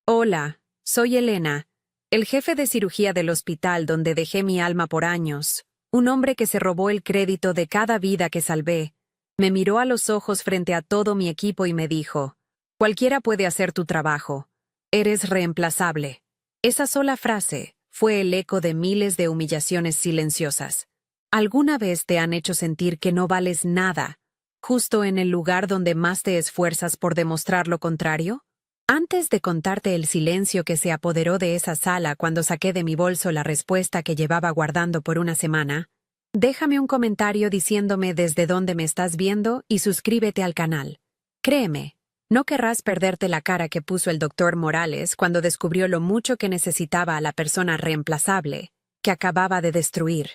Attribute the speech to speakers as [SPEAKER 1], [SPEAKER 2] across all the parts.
[SPEAKER 1] Hola, soy Elena, el jefe de cirugía del hospital donde dejé mi alma por años, un hombre que se robó el crédito de cada vida que salvé. Me miró a los ojos frente a todo mi equipo y me dijo, cualquiera puede hacer tu trabajo. Eres reemplazable. Esa sola frase fue el eco de miles de humillaciones silenciosas. ¿Alguna vez te han hecho sentir que no vales nada, justo en el lugar donde más te esfuerzas por demostrar lo contrario? Antes de contarte el silencio que se apoderó de esa sala cuando saqué de mi bolso la respuesta que llevaba guardando por una semana, déjame un comentario diciéndome desde dónde me estás viendo y suscríbete al canal. Créeme, no querrás perderte la cara que puso el doctor Morales cuando descubrió lo mucho que necesitaba a la persona reemplazable que acababa de destruir.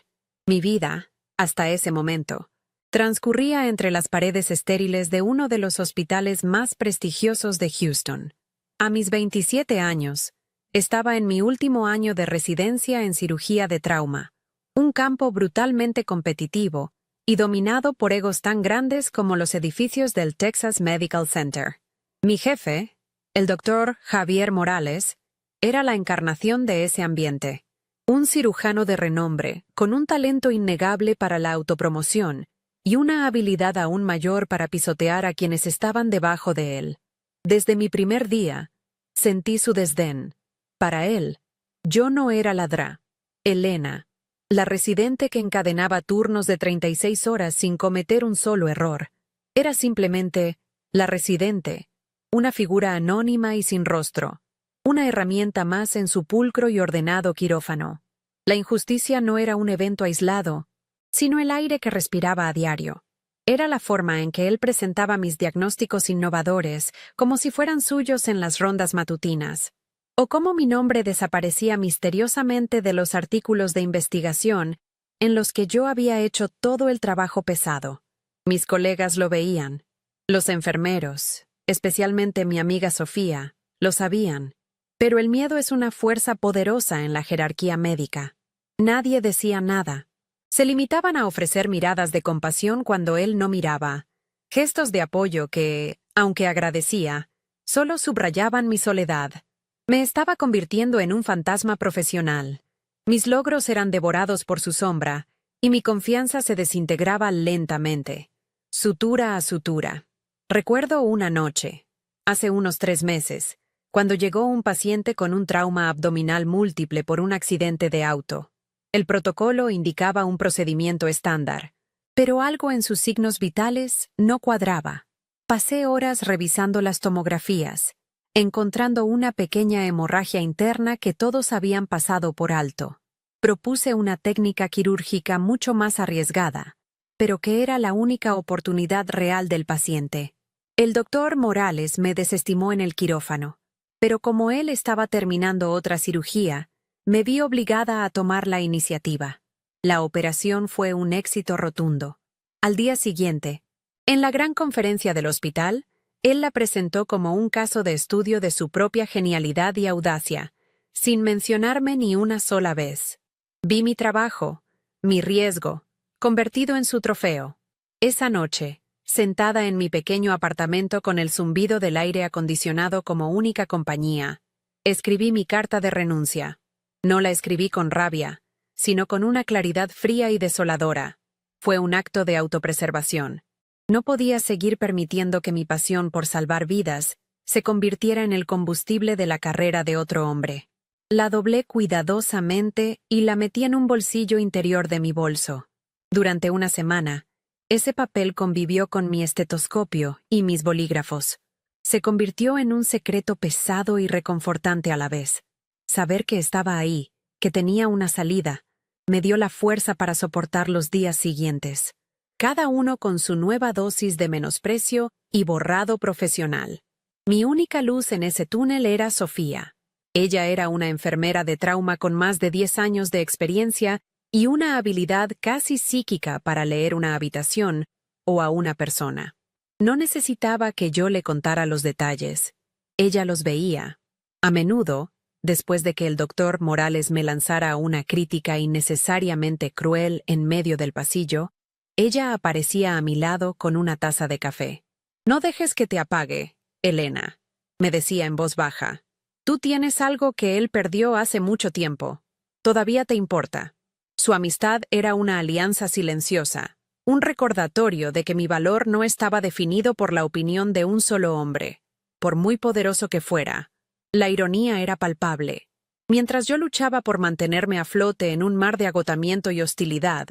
[SPEAKER 1] Mi vida, hasta ese momento, transcurría entre las paredes estériles de uno de los hospitales más prestigiosos de Houston. A mis 27 años, estaba en mi último año de residencia en cirugía de trauma, un campo brutalmente competitivo y dominado por egos tan grandes como los edificios del Texas Medical Center. Mi jefe, el doctor Javier Morales, era la encarnación de ese ambiente. Un cirujano de renombre, con un talento innegable para la autopromoción y una habilidad aún mayor para pisotear a quienes estaban debajo de él. Desde mi primer día, sentí su desdén. Para él, yo no era la Dra. Elena, la residente que encadenaba turnos de 36 horas sin cometer un solo error. Era simplemente la residente, una figura anónima y sin rostro, una herramienta más en su pulcro y ordenado quirófano. La injusticia no era un evento aislado, sino el aire que respiraba a diario. Era la forma en que él presentaba mis diagnósticos innovadores, como si fueran suyos en las rondas matutinas. O cómo mi nombre desaparecía misteriosamente de los artículos de investigación en los que yo había hecho todo el trabajo pesado. Mis colegas lo veían. Los enfermeros, especialmente mi amiga Sofía, lo sabían. Pero el miedo es una fuerza poderosa en la jerarquía médica. Nadie decía nada. Se limitaban a ofrecer miradas de compasión cuando él no miraba, gestos de apoyo que, aunque agradecía, solo subrayaban mi soledad. Me estaba convirtiendo en un fantasma profesional. Mis logros eran devorados por su sombra, y mi confianza se desintegraba lentamente, sutura a sutura. Recuerdo una noche, hace unos 3 meses, cuando llegó un paciente con un trauma abdominal múltiple por un accidente de auto. El protocolo indicaba un procedimiento estándar, pero algo en sus signos vitales no cuadraba. Pasé horas revisando las tomografías, encontrando una pequeña hemorragia interna que todos habían pasado por alto. Propuse una técnica quirúrgica mucho más arriesgada, pero que era la única oportunidad real del paciente. El doctor Morales me desestimó en el quirófano, pero como él estaba terminando otra cirugía, me vi obligada a tomar la iniciativa. La operación fue un éxito rotundo. Al día siguiente, en la gran conferencia del hospital, él la presentó como un caso de estudio de su propia genialidad y audacia, sin mencionarme ni una sola vez. Vi mi trabajo, mi riesgo, convertido en su trofeo. Esa noche, sentada en mi pequeño apartamento con el zumbido del aire acondicionado como única compañía, escribí mi carta de renuncia. No la escribí con rabia, sino con una claridad fría y desoladora. Fue un acto de autopreservación. No podía seguir permitiendo que mi pasión por salvar vidas se convirtiera en el combustible de la carrera de otro hombre. La doblé cuidadosamente y la metí en un bolsillo interior de mi bolso. Durante una semana, ese papel convivió con mi estetoscopio y mis bolígrafos. Se convirtió en un secreto pesado y reconfortante a la vez. Saber que estaba ahí, que tenía una salida, me dio la fuerza para soportar los días siguientes, cada uno con su nueva dosis de menosprecio y borrado profesional. Mi única luz en ese túnel era Sofía. Ella era una enfermera de trauma con más de 10 años de experiencia y una habilidad casi psíquica para leer una habitación o a una persona. No necesitaba que yo le contara los detalles. Ella los veía. A menudo, después de que el doctor Morales me lanzara una crítica innecesariamente cruel en medio del pasillo, ella aparecía a mi lado con una taza de café. «No dejes que te apague, Elena», me decía en voz baja. Tú tienes algo que él perdió hace mucho tiempo. Todavía te importa. Su amistad era una alianza silenciosa, un recordatorio de que mi valor no estaba definido por la opinión de un solo hombre, por muy poderoso que fuera. La ironía era palpable. Mientras yo luchaba por mantenerme a flote en un mar de agotamiento y hostilidad,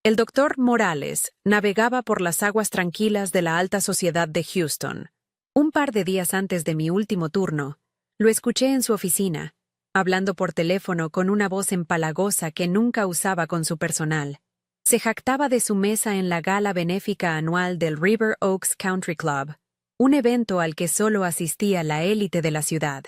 [SPEAKER 1] el doctor Morales navegaba por las aguas tranquilas de la alta sociedad de Houston. Un par de días antes de mi último turno, lo escuché en su oficina, hablando por teléfono con una voz empalagosa que nunca usaba con su personal. Se jactaba de su mesa en la gala benéfica anual del River Oaks Country Club, un evento al que solo asistía la élite de la ciudad.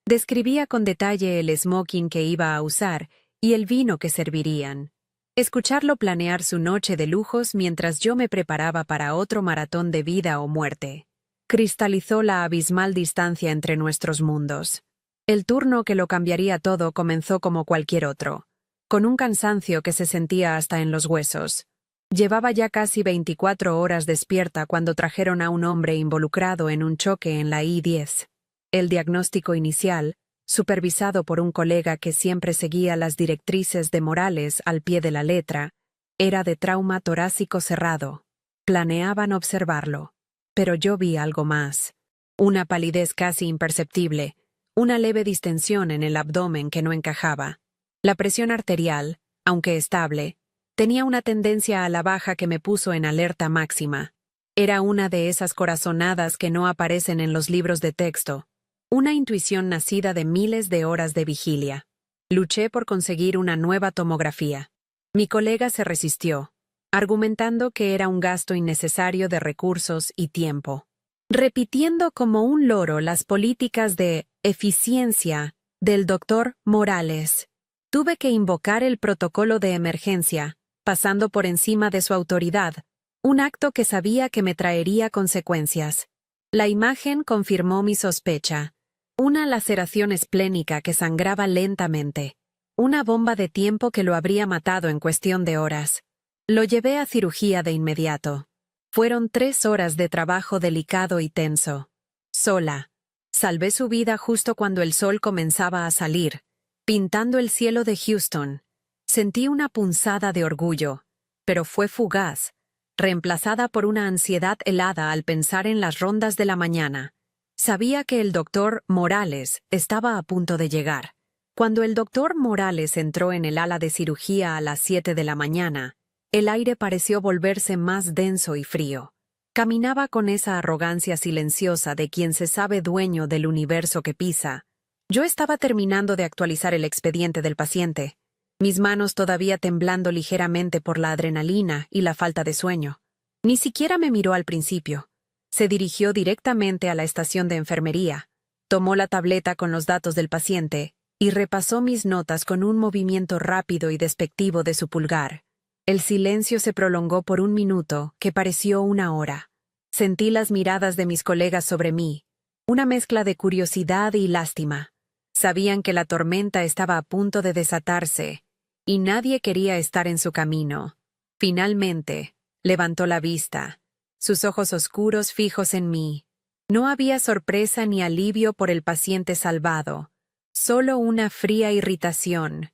[SPEAKER 1] Describía con detalle el smoking que iba a usar y el vino que servirían. Escucharlo planear su noche de lujos mientras yo me preparaba para otro maratón de vida o muerte cristalizó la abismal distancia entre nuestros mundos. El turno que lo cambiaría todo comenzó como cualquier otro, con un cansancio que se sentía hasta en los huesos. Llevaba ya casi 24 horas despierta cuando trajeron a un hombre involucrado en un choque en la I-10. El diagnóstico inicial, supervisado por un colega que siempre seguía las directrices de Morales al pie de la letra, era de trauma torácico cerrado. Planeaban observarlo. Pero yo vi algo más. Una palidez casi imperceptible, una leve distensión en el abdomen que no encajaba. La presión arterial, aunque estable, tenía una tendencia a la baja que me puso en alerta máxima. Era una de esas corazonadas que no aparecen en los libros de texto. Una intuición nacida de miles de horas de vigilia. Luché por conseguir una nueva tomografía. Mi colega se resistió, argumentando que era un gasto innecesario de recursos y tiempo. Repitiendo como un loro las políticas de eficiencia del doctor Morales, tuve que invocar el protocolo de emergencia, pasando por encima de su autoridad, un acto que sabía que me traería consecuencias. La imagen confirmó mi sospecha. Una laceración esplénica que sangraba lentamente. Una bomba de tiempo que lo habría matado en cuestión de horas. Lo llevé a cirugía de inmediato. Fueron 3 horas de trabajo delicado y tenso. Sola. Salvé su vida justo cuando el sol comenzaba a salir, pintando el cielo de Houston. Sentí una punzada de orgullo, pero fue fugaz, reemplazada por una ansiedad helada al pensar en las rondas de la mañana. Sabía que el doctor Morales estaba a punto de llegar. Cuando el doctor Morales entró en el ala de cirugía a las 7 de la mañana, el aire pareció volverse más denso y frío. Caminaba con esa arrogancia silenciosa de quien se sabe dueño del universo que pisa. Yo estaba terminando de actualizar el expediente del paciente, mis manos todavía temblando ligeramente por la adrenalina y la falta de sueño. Ni siquiera me miró al principio. Se dirigió directamente a la estación de enfermería, tomó la tableta con los datos del paciente y repasó mis notas con un movimiento rápido y despectivo de su pulgar. El silencio se prolongó por 1 minuto, que pareció 1 hora. Sentí las miradas de mis colegas sobre mí, una mezcla de curiosidad y lástima. Sabían que la tormenta estaba a punto de desatarse, y nadie quería estar en su camino. Finalmente, levantó la vista, sus ojos oscuros fijos en mí. No había sorpresa ni alivio por el paciente salvado, solo una fría irritación.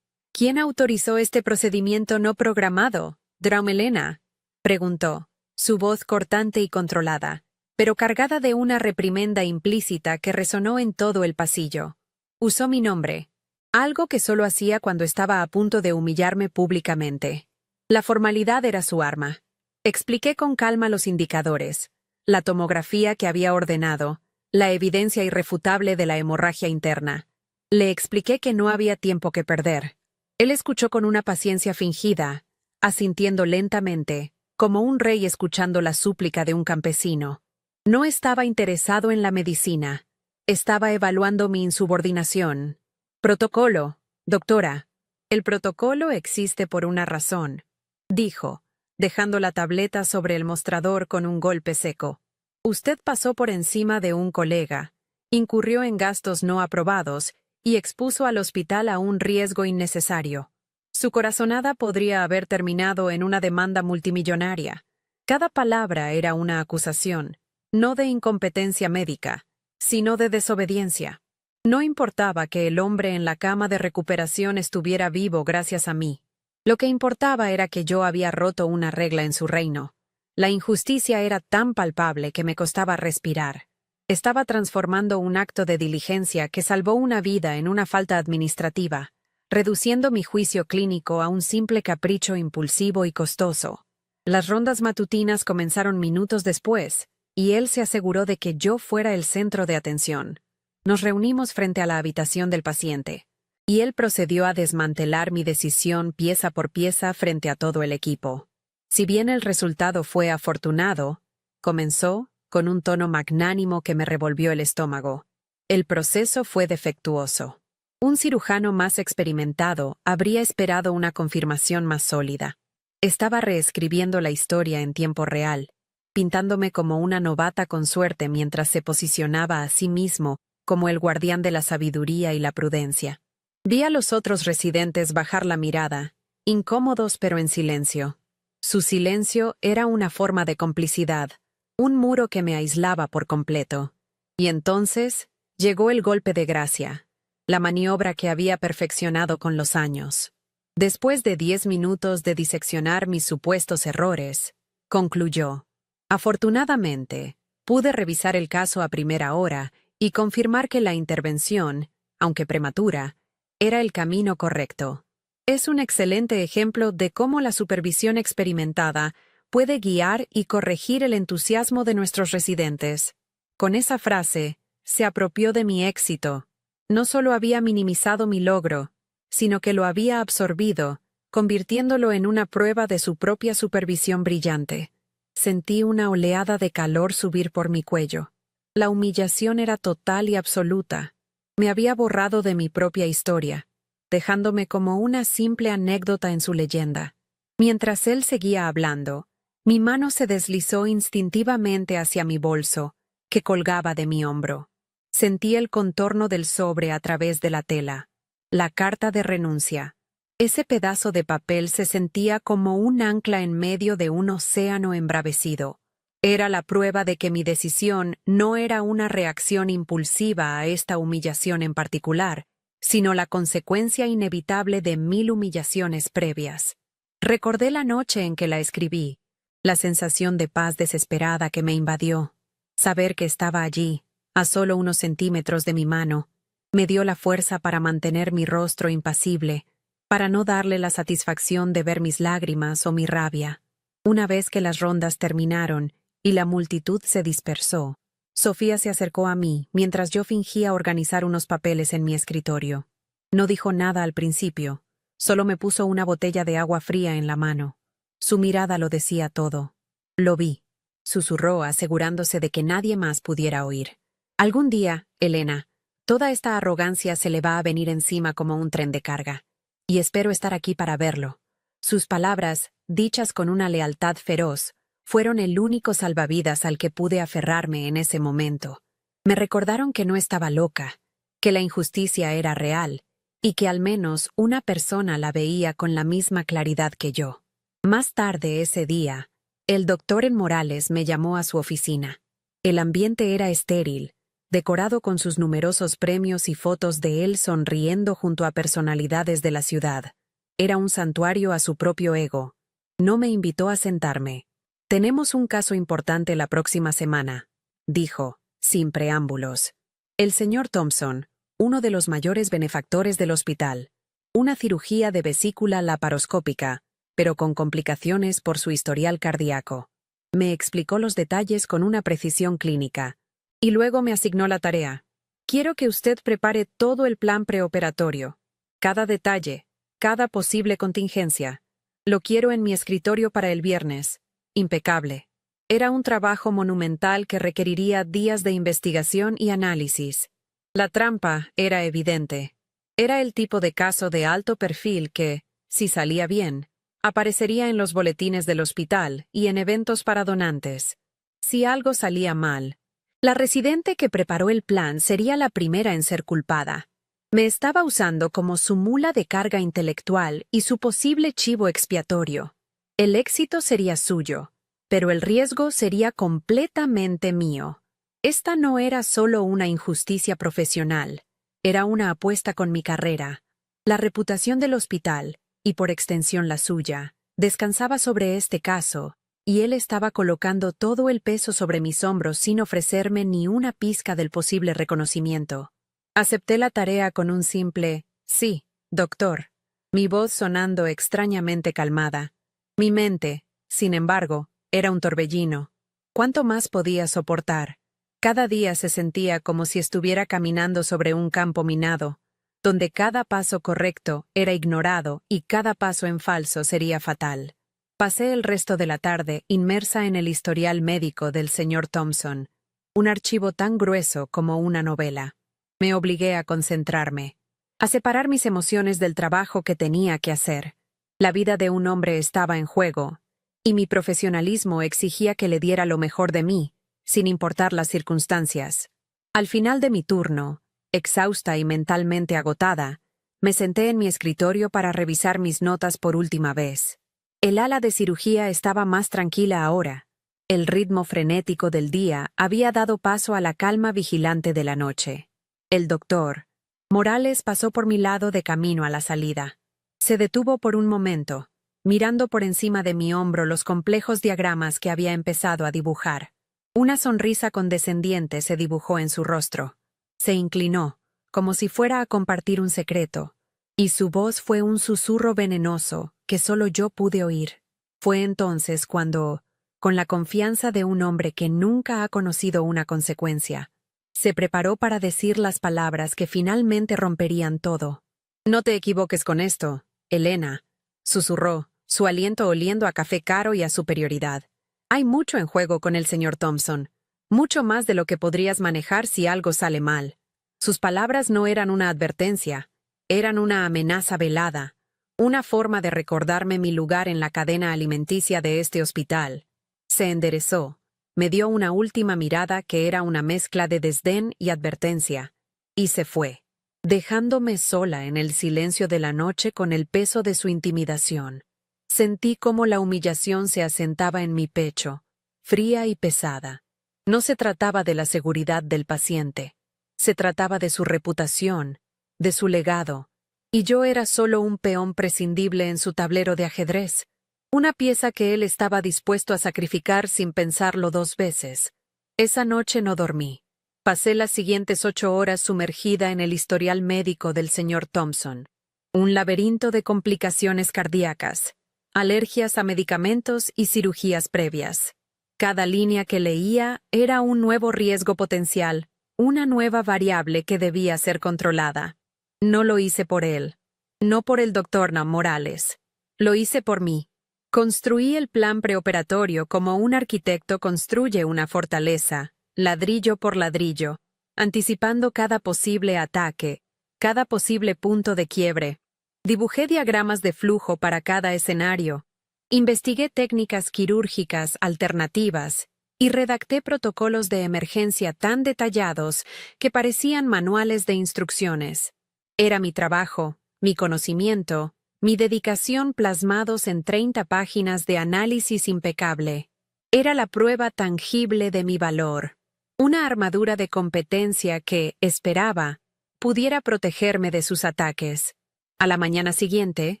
[SPEAKER 1] ¿Quién autorizó este procedimiento no programado, Draumelena? Preguntó, su voz cortante y controlada, pero cargada de una reprimenda implícita que resonó en todo el pasillo. Usó mi nombre, algo que solo hacía cuando estaba a punto de humillarme públicamente. La formalidad era su arma. Expliqué con calma los indicadores, la tomografía que había ordenado, la evidencia irrefutable de la hemorragia interna. Le expliqué que no había tiempo que perder. Él escuchó con una paciencia fingida, asintiendo lentamente, como un rey escuchando la súplica de un campesino. No estaba interesado en la medicina. Estaba evaluando mi insubordinación. Protocolo, doctora. El protocolo existe por una razón, dijo, dejando la tableta sobre el mostrador con un golpe seco. Usted pasó por encima de un colega, incurrió en gastos no aprobados y expuso al hospital a un riesgo innecesario. Su corazonada podría haber terminado en una demanda multimillonaria. Cada palabra era una acusación, no de incompetencia médica, sino de desobediencia. No importaba que el hombre en la cama de recuperación estuviera vivo gracias a mí. Lo que importaba era que yo había roto una regla en su reino. La injusticia era tan palpable que me costaba respirar. Estaba transformando un acto de diligencia que salvó una vida en una falta administrativa, reduciendo mi juicio clínico a un simple capricho impulsivo y costoso. Las rondas matutinas comenzaron minutos después, y él se aseguró de que yo fuera el centro de atención. Nos reunimos frente a la habitación del paciente, y él procedió a desmantelar mi decisión pieza por pieza frente a todo el equipo. Si bien el resultado fue afortunado, comenzó, con un tono magnánimo que me revolvió el estómago. El proceso fue defectuoso. Un cirujano más experimentado habría esperado una confirmación más sólida. Estaba reescribiendo la historia en tiempo real, pintándome como una novata con suerte mientras se posicionaba a sí mismo como el guardián de la sabiduría y la prudencia. Vi a los otros residentes bajar la mirada, incómodos pero en silencio. Su silencio era una forma de complicidad, un muro que me aislaba por completo. Y entonces llegó el golpe de gracia, la maniobra que había perfeccionado con los años. Después de 10 minutos de diseccionar mis supuestos errores, concluyó: afortunadamente, pude revisar el caso a primera hora y confirmar que la intervención, aunque prematura, era el camino correcto. Es un excelente ejemplo de cómo la supervisión experimentada puede guiar y corregir el entusiasmo de nuestros residentes. Con esa frase, se apropió de mi éxito. No solo había minimizado mi logro, sino que lo había absorbido, convirtiéndolo en una prueba de su propia supervisión brillante. Sentí una oleada de calor subir por mi cuello. La humillación era total y absoluta. Me había borrado de mi propia historia, dejándome como una simple anécdota en su leyenda. Mientras él seguía hablando, mi mano se deslizó instintivamente hacia mi bolso, que colgaba de mi hombro. Sentí el contorno del sobre a través de la tela. La carta de renuncia. Ese pedazo de papel se sentía como un ancla en medio de un océano embravecido. Era la prueba de que mi decisión no era una reacción impulsiva a esta humillación en particular, sino la consecuencia inevitable de 1000 humillaciones previas. Recordé la noche en que la escribí, la sensación de paz desesperada que me invadió. Saber que estaba allí, a solo unos centímetros de mi mano, me dio la fuerza para mantener mi rostro impasible, para no darle la satisfacción de ver mis lágrimas o mi rabia. Una vez que las rondas terminaron y la multitud se dispersó, Sofía se acercó a mí mientras yo fingía organizar unos papeles en mi escritorio. No dijo nada al principio, solo me puso una botella de agua fría en la mano. Su mirada lo decía todo. Lo vi, susurró asegurándose de que nadie más pudiera oír. Algún día, Elena, toda esta arrogancia se le va a venir encima como un tren de carga. Y espero estar aquí para verlo. Sus palabras, dichas con una lealtad feroz, fueron el único salvavidas al que pude aferrarme en ese momento. Me recordaron que no estaba loca, que la injusticia era real, y que al menos una persona la veía con la misma claridad que yo. Más tarde ese día, el doctor Morales me llamó a su oficina. El ambiente era estéril, decorado con sus numerosos premios y fotos de él sonriendo junto a personalidades de la ciudad. Era un santuario a su propio ego. No me invitó a sentarme. «Tenemos un caso importante la próxima semana», dijo, sin preámbulos. El señor Thompson, uno de los mayores benefactores del hospital. Una cirugía de vesícula laparoscópica, pero con complicaciones por su historial cardíaco. Me explicó los detalles con una precisión clínica. Y luego me asignó la tarea. Quiero que usted prepare todo el plan preoperatorio. Cada detalle, cada posible contingencia. Lo quiero en mi escritorio para el viernes. Impecable. Era un trabajo monumental que requeriría días de investigación y análisis. La trampa era evidente. Era el tipo de caso de alto perfil que, si salía bien, aparecería en los boletines del hospital y en eventos para donantes. Si algo salía mal, la residente que preparó el plan sería la primera en ser culpada. Me estaba usando como su mula de carga intelectual y su posible chivo expiatorio. El éxito sería suyo, pero el riesgo sería completamente mío. Esta no era solo una injusticia profesional, Era una apuesta con mi carrera. La reputación del hospital, y por extensión la suya, descansaba sobre este caso, y él estaba colocando todo el peso sobre mis hombros sin ofrecerme ni una pizca del posible reconocimiento. Acepté la tarea con un simple «sí, doctor», mi voz sonando extrañamente calmada. Mi mente, sin embargo, era un torbellino. ¿Cuánto más podía soportar? Cada día se sentía como si estuviera caminando sobre un campo minado, donde cada paso correcto era ignorado y cada paso en falso sería fatal. Pasé el resto de la tarde inmersa en el historial médico del señor Thompson, un archivo tan grueso como una novela. Me obligué a concentrarme, a separar mis emociones del trabajo que tenía que hacer. La vida de un hombre estaba en juego, y mi profesionalismo exigía que le diera lo mejor de mí, sin importar las circunstancias. Al final de mi turno, exhausta y mentalmente agotada, me senté en mi escritorio para revisar mis notas por última vez. El ala de cirugía estaba más tranquila ahora. El ritmo frenético del día había dado paso a la calma vigilante de la noche. El doctor Morales pasó por mi lado de camino a la salida. Se detuvo por un momento, mirando por encima de mi hombro los complejos diagramas que había empezado a dibujar. Una sonrisa condescendiente se dibujó en su rostro. Se inclinó, como si fuera a compartir un secreto, y su voz fue un susurro venenoso que solo yo pude oír. Fue entonces cuando, con la confianza de un hombre que nunca ha conocido una consecuencia, se preparó para decir las palabras que finalmente romperían todo. «No te equivoques con esto, Elena», susurró, su aliento oliendo a café caro y a superioridad. «Hay mucho en juego con el señor Thompson, mucho más de lo que podrías manejar si algo sale mal». Sus palabras no eran una advertencia, eran una amenaza velada, una forma de recordarme mi lugar en la cadena alimenticia de este hospital. Se enderezó, me dio una última mirada que era una mezcla de desdén y advertencia, y se fue, dejándome sola en el silencio de la noche con el peso de su intimidación. Sentí cómo la humillación se asentaba en mi pecho, fría y pesada. No se trataba de la seguridad del paciente, se trataba de su reputación, de su legado, y yo era solo un peón prescindible en su tablero de ajedrez, una pieza que él estaba dispuesto a sacrificar sin pensarlo 2 veces. Esa noche no dormí. Pasé las siguientes 8 horas sumergida en el historial médico del señor Thompson. Un laberinto de complicaciones cardíacas, alergias a medicamentos y cirugías previas. Cada línea que leía era un nuevo riesgo potencial, una nueva variable que debía ser controlada. No lo hice por él, no por el doctor Morales. Lo hice por mí. Construí el plan preoperatorio como un arquitecto construye una fortaleza, ladrillo por ladrillo, anticipando cada posible ataque, cada posible punto de quiebre. Dibujé diagramas de flujo para cada escenario. Investigué técnicas quirúrgicas alternativas y redacté protocolos de emergencia tan detallados que parecían manuales de instrucciones. Era mi trabajo, mi conocimiento, mi dedicación plasmados en 30 páginas de análisis impecable. Era la prueba tangible de mi valor. Una armadura de competencia que, esperaba, pudiera protegerme de sus ataques. A la mañana siguiente,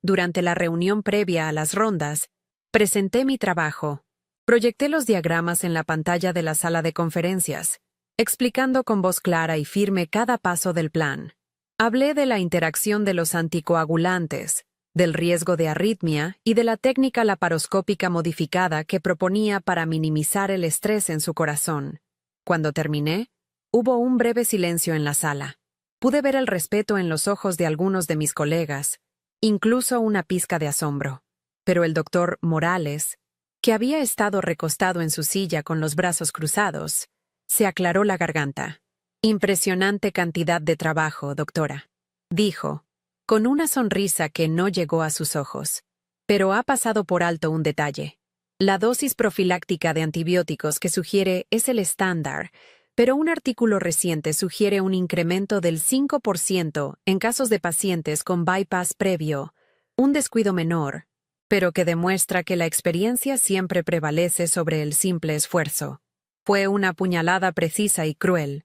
[SPEAKER 1] durante la reunión previa a las rondas, presenté mi trabajo. Proyecté los diagramas en la pantalla de la sala de conferencias, explicando con voz clara y firme cada paso del plan. Hablé de la interacción de los anticoagulantes, del riesgo de arritmia y de la técnica laparoscópica modificada que proponía para minimizar el estrés en su corazón. Cuando terminé, hubo un breve silencio en la sala. Pude ver el respeto en los ojos de algunos de mis colegas, incluso una pizca de asombro. Pero el doctor Morales, que había estado recostado en su silla con los brazos cruzados, se aclaró la garganta. «Impresionante cantidad de trabajo, doctora», dijo, con una sonrisa que no llegó a sus ojos. Pero ha pasado por alto un detalle. La dosis profiláctica de antibióticos que sugiere es el estándar, pero un artículo reciente sugiere un incremento del 5% en casos de pacientes con bypass previo, un descuido menor, pero que demuestra que la experiencia siempre prevalece sobre el simple esfuerzo. Fue una puñalada precisa y cruel.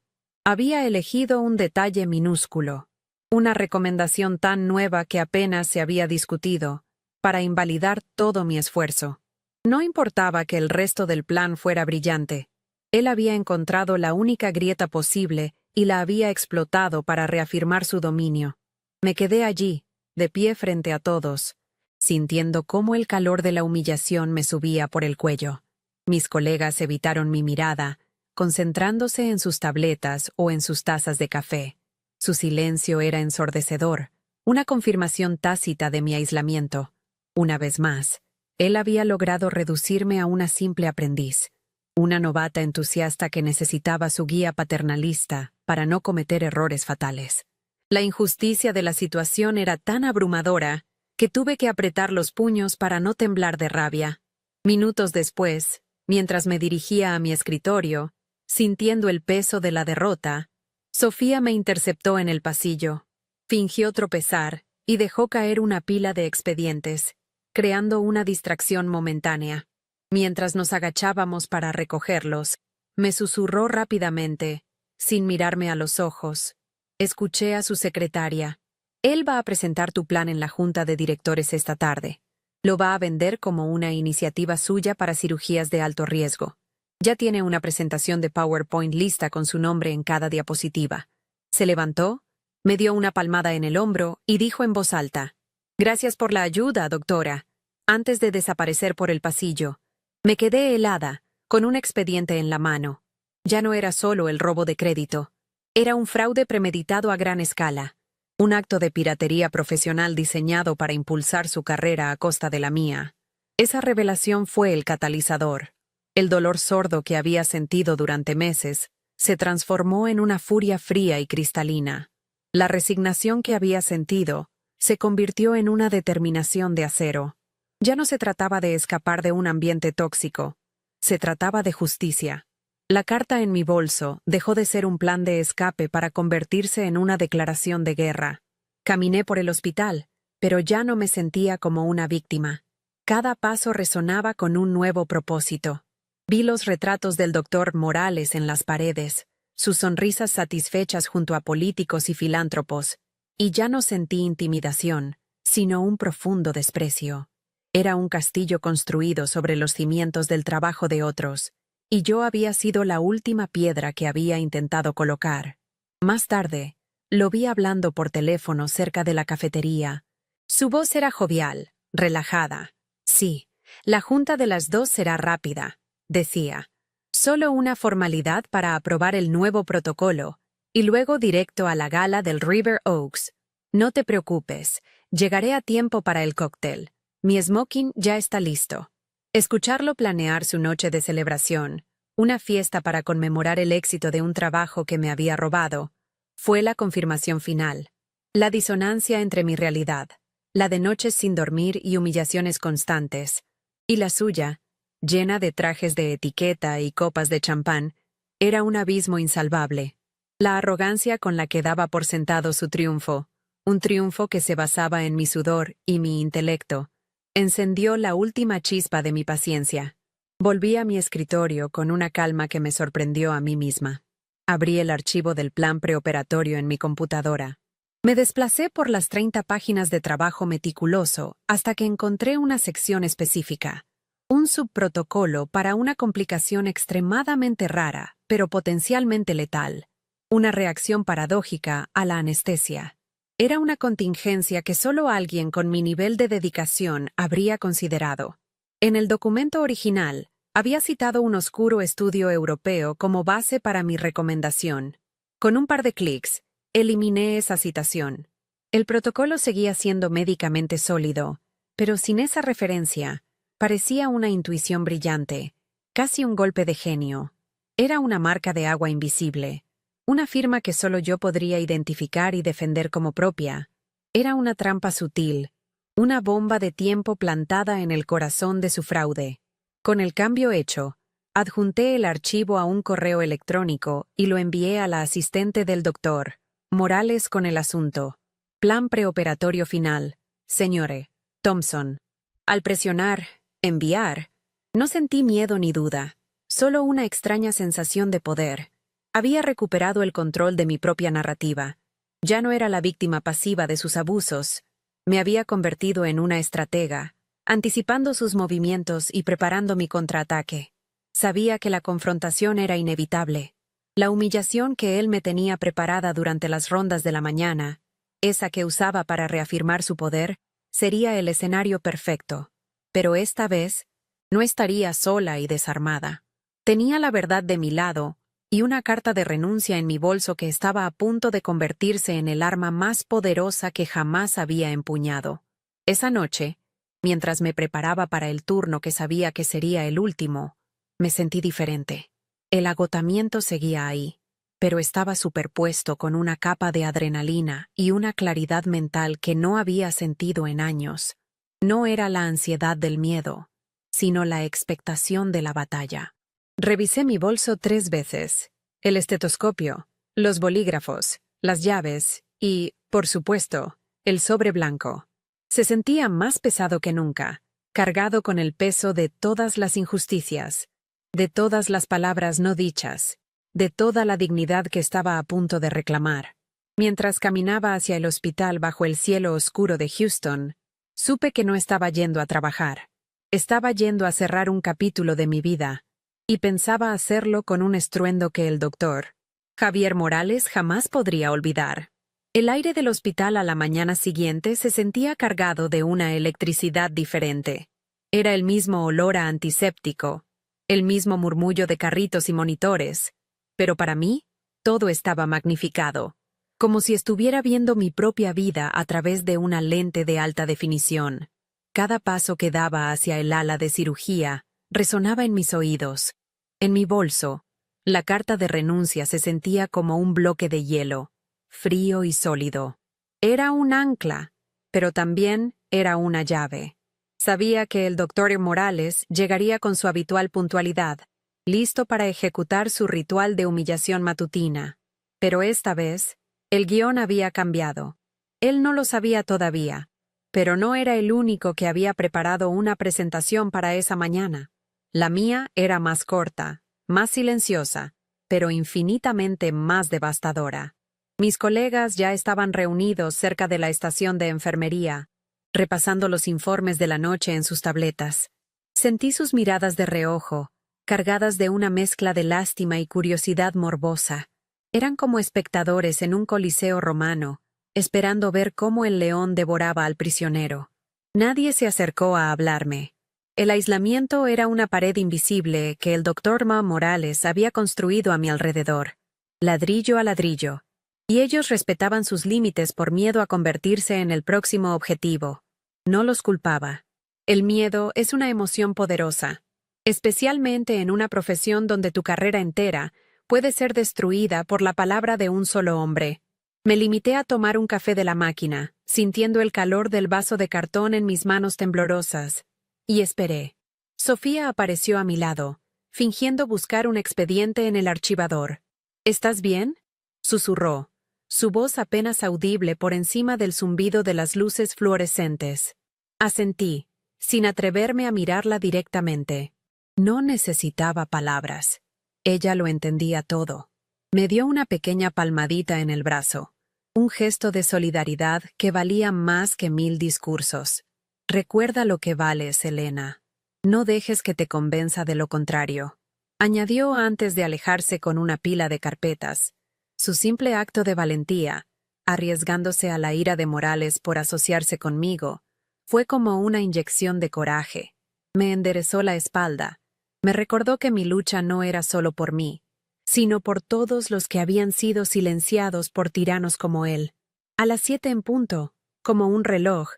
[SPEAKER 1] Había elegido un detalle minúsculo, una recomendación tan nueva que apenas se había discutido, para invalidar todo mi esfuerzo. No importaba que el resto del plan fuera brillante. Él había encontrado la única grieta posible y la había explotado para reafirmar su dominio. Me quedé allí, de pie frente a todos, sintiendo cómo el calor de la humillación me subía por el cuello. Mis colegas evitaron mi mirada, concentrándose en sus tabletas o en sus tazas de café. Su silencio era ensordecedor, una confirmación tácita de mi aislamiento. Una vez más, él había logrado reducirme a una simple aprendiz, una novata entusiasta que necesitaba su guía paternalista para no cometer errores fatales. La injusticia de la situación era tan abrumadora que tuve que apretar los puños para no temblar de rabia. Minutos después, mientras me dirigía a mi escritorio, sintiendo el peso de la derrota, Sofía me interceptó en el pasillo. Fingió tropezar y dejó caer una pila de expedientes, creando una distracción momentánea. Mientras nos agachábamos para recogerlos, me susurró rápidamente, sin mirarme a los ojos. Escuché a su secretaria. Él va a presentar tu plan en la junta de directores esta tarde. Lo va a vender como una iniciativa suya para cirugías de alto riesgo. Ya tiene una presentación de PowerPoint lista con su nombre en cada diapositiva. Se levantó, me dio una palmada en el hombro y dijo en voz alta: «Gracias por la ayuda, doctora». Antes de desaparecer por el pasillo, me quedé helada, con un expediente en la mano. Ya no era solo el robo de crédito. Era un fraude premeditado a gran escala. Un acto de piratería profesional diseñado para impulsar su carrera a costa de la mía. Esa revelación fue el catalizador. El dolor sordo que había sentido durante meses se transformó en una furia fría y cristalina. La resignación que había sentido se convirtió en una determinación de acero. Ya no se trataba de escapar de un ambiente tóxico. Se trataba de justicia. La carta en mi bolso dejó de ser un plan de escape para convertirse en una declaración de guerra. Caminé por el hospital, pero ya no me sentía como una víctima. Cada paso resonaba con un nuevo propósito. Vi los retratos del doctor Morales en las paredes, sus sonrisas satisfechas junto a políticos y filántropos, y ya no sentí intimidación, sino un profundo desprecio. Era un castillo construido sobre los cimientos del trabajo de otros, y yo había sido la última piedra que había intentado colocar. Más tarde, lo vi hablando por teléfono cerca de la cafetería. Su voz era jovial, relajada. «Sí, la junta de las 2 será rápida», decía. «Solo una formalidad para aprobar el nuevo protocolo, y luego directo a la gala del River Oaks. No te preocupes, llegaré a tiempo para el cóctel. Mi smoking ya está listo». Escucharlo planear su noche de celebración, una fiesta para conmemorar el éxito de un trabajo que me había robado, fue la confirmación final. La disonancia entre mi realidad, la de noches sin dormir y humillaciones constantes, y la suya, llena de trajes de etiqueta y copas de champán, era un abismo insalvable. La arrogancia con la que daba por sentado su triunfo, un triunfo que se basaba en mi sudor y mi intelecto, encendió la última chispa de mi paciencia. Volví a mi escritorio con una calma que me sorprendió a mí misma. Abrí el archivo del plan preoperatorio en mi computadora. Me desplacé por las 30 páginas de trabajo meticuloso hasta que encontré una sección específica. Un subprotocolo para una complicación extremadamente rara, pero potencialmente letal. Una reacción paradójica a la anestesia. Era una contingencia que solo alguien con mi nivel de dedicación habría considerado. En el documento original, había citado un oscuro estudio europeo como base para mi recomendación. Con un par de clics, eliminé esa citación. El protocolo seguía siendo médicamente sólido, pero sin esa referencia, parecía una intuición brillante, casi un golpe de genio. Era una marca de agua invisible. Una firma que solo yo podría identificar y defender como propia. Era una trampa sutil, una bomba de tiempo plantada en el corazón de su fraude. Con el cambio hecho, adjunté el archivo a un correo electrónico y lo envié a la asistente del doctor Morales con el asunto: «Plan preoperatorio final, señore Thompson». Al presionar «enviar», no sentí miedo ni duda, solo una extraña sensación de poder. Había recuperado el control de mi propia narrativa. Ya no era la víctima pasiva de sus abusos. Me había convertido en una estratega, anticipando sus movimientos y preparando mi contraataque. Sabía que la confrontación era inevitable. La humillación que él me tenía preparada durante las rondas de la mañana, esa que usaba para reafirmar su poder, sería el escenario perfecto. Pero esta vez, no estaría sola y desarmada. Tenía la verdad de mi lado y una carta de renuncia en mi bolso que estaba a punto de convertirse en el arma más poderosa que jamás había empuñado. Esa noche, mientras me preparaba para el turno que sabía que sería el último, me sentí diferente. El agotamiento seguía ahí, pero estaba superpuesto con una capa de adrenalina y una claridad mental que no había sentido en años. No era la ansiedad del miedo, sino la expectación de la batalla. Revisé mi bolso 3 veces, el estetoscopio, los bolígrafos, las llaves y, por supuesto, el sobre blanco. Se sentía más pesado que nunca, cargado con el peso de todas las injusticias, de todas las palabras no dichas, de toda la dignidad que estaba a punto de reclamar. Mientras caminaba hacia el hospital bajo el cielo oscuro de Houston, supe que no estaba yendo a trabajar. Estaba yendo a cerrar un capítulo de mi vida, y pensaba hacerlo con un estruendo que el doctor Javier Morales jamás podría olvidar. El aire del hospital a la mañana siguiente se sentía cargado de una electricidad diferente. Era el mismo olor a antiséptico, el mismo murmullo de carritos y monitores, pero para mí, todo estaba magnificado, como si estuviera viendo mi propia vida a través de una lente de alta definición. Cada paso que daba hacia el ala de cirugía resonaba en mis oídos. En mi bolso, la carta de renuncia se sentía como un bloque de hielo, frío y sólido. Era un ancla, pero también era una llave. Sabía que el doctor Morales llegaría con su habitual puntualidad, listo para ejecutar su ritual de humillación matutina. Pero esta vez, el guión había cambiado. Él no lo sabía todavía, pero no era el único que había preparado una presentación para esa mañana. La mía era más corta, más silenciosa, pero infinitamente más devastadora. Mis colegas ya estaban reunidos cerca de la estación de enfermería, repasando los informes de la noche en sus tabletas. Sentí sus miradas de reojo, cargadas de una mezcla de lástima y curiosidad morbosa. Eran como espectadores en un coliseo romano, esperando ver cómo el león devoraba al prisionero. Nadie se acercó a hablarme. El aislamiento era una pared invisible que el doctor Morales había construido a mi alrededor, ladrillo a ladrillo, y ellos respetaban sus límites por miedo a convertirse en el próximo objetivo. No los culpaba. El miedo es una emoción poderosa, especialmente en una profesión donde tu carrera entera puede ser destruida por la palabra de un solo hombre. Me limité a tomar un café de la máquina, sintiendo el calor del vaso de cartón en mis manos temblorosas, y esperé. Sofía apareció a mi lado, fingiendo buscar un expediente en el archivador. ¿Estás bien?, susurró, su voz apenas audible por encima del zumbido de las luces fluorescentes. Asentí, sin atreverme a mirarla directamente. No necesitaba palabras. Ella lo entendía todo. Me dio una pequeña palmadita en el brazo, un gesto de solidaridad que valía más que 1000 discursos. Recuerda lo que vales, Elena. No dejes que te convenza de lo contrario. Añadió antes de alejarse con una pila de carpetas. Su simple acto de valentía, arriesgándose a la ira de Morales por asociarse conmigo, fue como una inyección de coraje. Me enderezó la espalda. Me recordó que mi lucha no era solo por mí, sino por todos los que habían sido silenciados por tiranos como él. A las 7 en punto, como un reloj,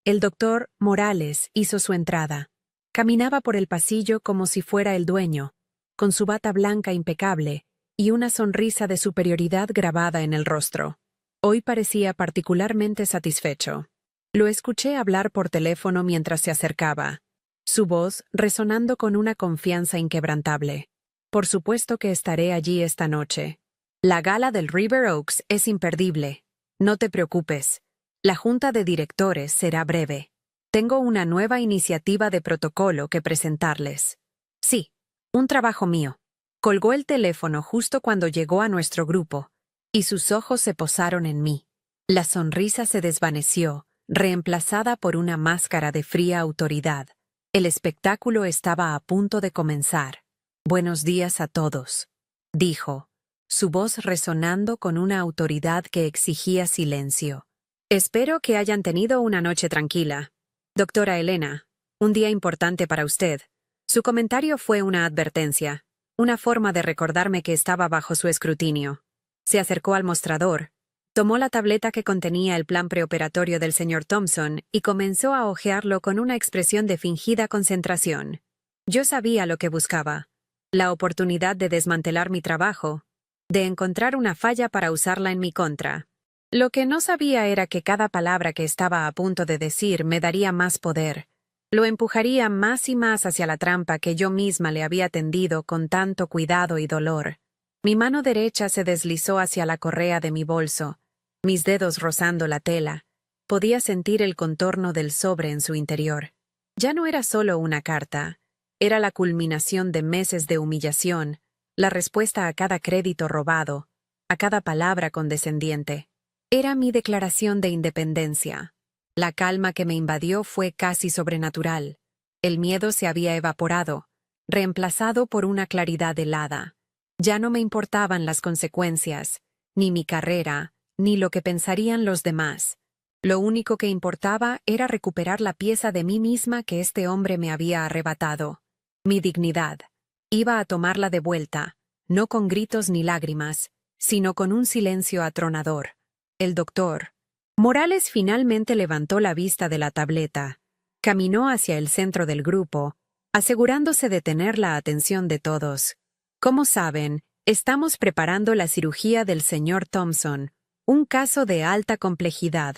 [SPEAKER 1] el doctor Morales hizo su entrada. Caminaba por el pasillo como si fuera el dueño, con su bata blanca impecable y una sonrisa de superioridad grabada en el rostro. Hoy parecía particularmente satisfecho. Lo escuché hablar por teléfono mientras se acercaba, su voz resonando con una confianza inquebrantable. Por supuesto que estaré allí esta noche. La gala del River Oaks es imperdible. No te preocupes. La junta de directores será breve. Tengo una nueva iniciativa de protocolo que presentarles. Sí, un trabajo mío. Colgó el teléfono justo cuando llegó a nuestro grupo, y sus ojos se posaron en mí. La sonrisa se desvaneció, reemplazada por una máscara de fría autoridad. El espectáculo estaba a punto de comenzar. «Buenos días a todos», dijo, su voz resonando con una autoridad que exigía silencio. «Espero que hayan tenido una noche tranquila. Doctora Elena, un día importante para usted». Su comentario fue una advertencia, una forma de recordarme que estaba bajo su escrutinio. Se acercó al mostrador, tomó la tableta que contenía el plan preoperatorio del señor Thompson y comenzó a hojearlo con una expresión de fingida concentración. Yo sabía lo que buscaba, la oportunidad de desmantelar mi trabajo, de encontrar una falla para usarla en mi contra. Lo que no sabía era que cada palabra que estaba a punto de decir me daría más poder. Lo empujaría más y más hacia la trampa que yo misma le había tendido con tanto cuidado y dolor. Mi mano derecha se deslizó hacia la correa de mi bolso, mis dedos rozando la tela. Podía sentir el contorno del sobre en su interior. Ya no era solo una carta, era la culminación de meses de humillación, la respuesta a cada crédito robado, a cada palabra condescendiente. Era mi declaración de independencia. La calma que me invadió fue casi sobrenatural. El miedo se había evaporado, reemplazado por una claridad helada. Ya no me importaban las consecuencias, ni mi carrera, ni lo que pensarían los demás. Lo único que importaba era recuperar la pieza de mí misma que este hombre me había arrebatado. Mi dignidad. Iba a tomarla de vuelta, no con gritos ni lágrimas, sino con un silencio atronador. El doctor Morales finalmente levantó la vista de la tableta, caminó hacia el centro del grupo, asegurándose de tener la atención de todos. Como saben, estamos preparando la cirugía del señor Thompson, un caso de alta complejidad.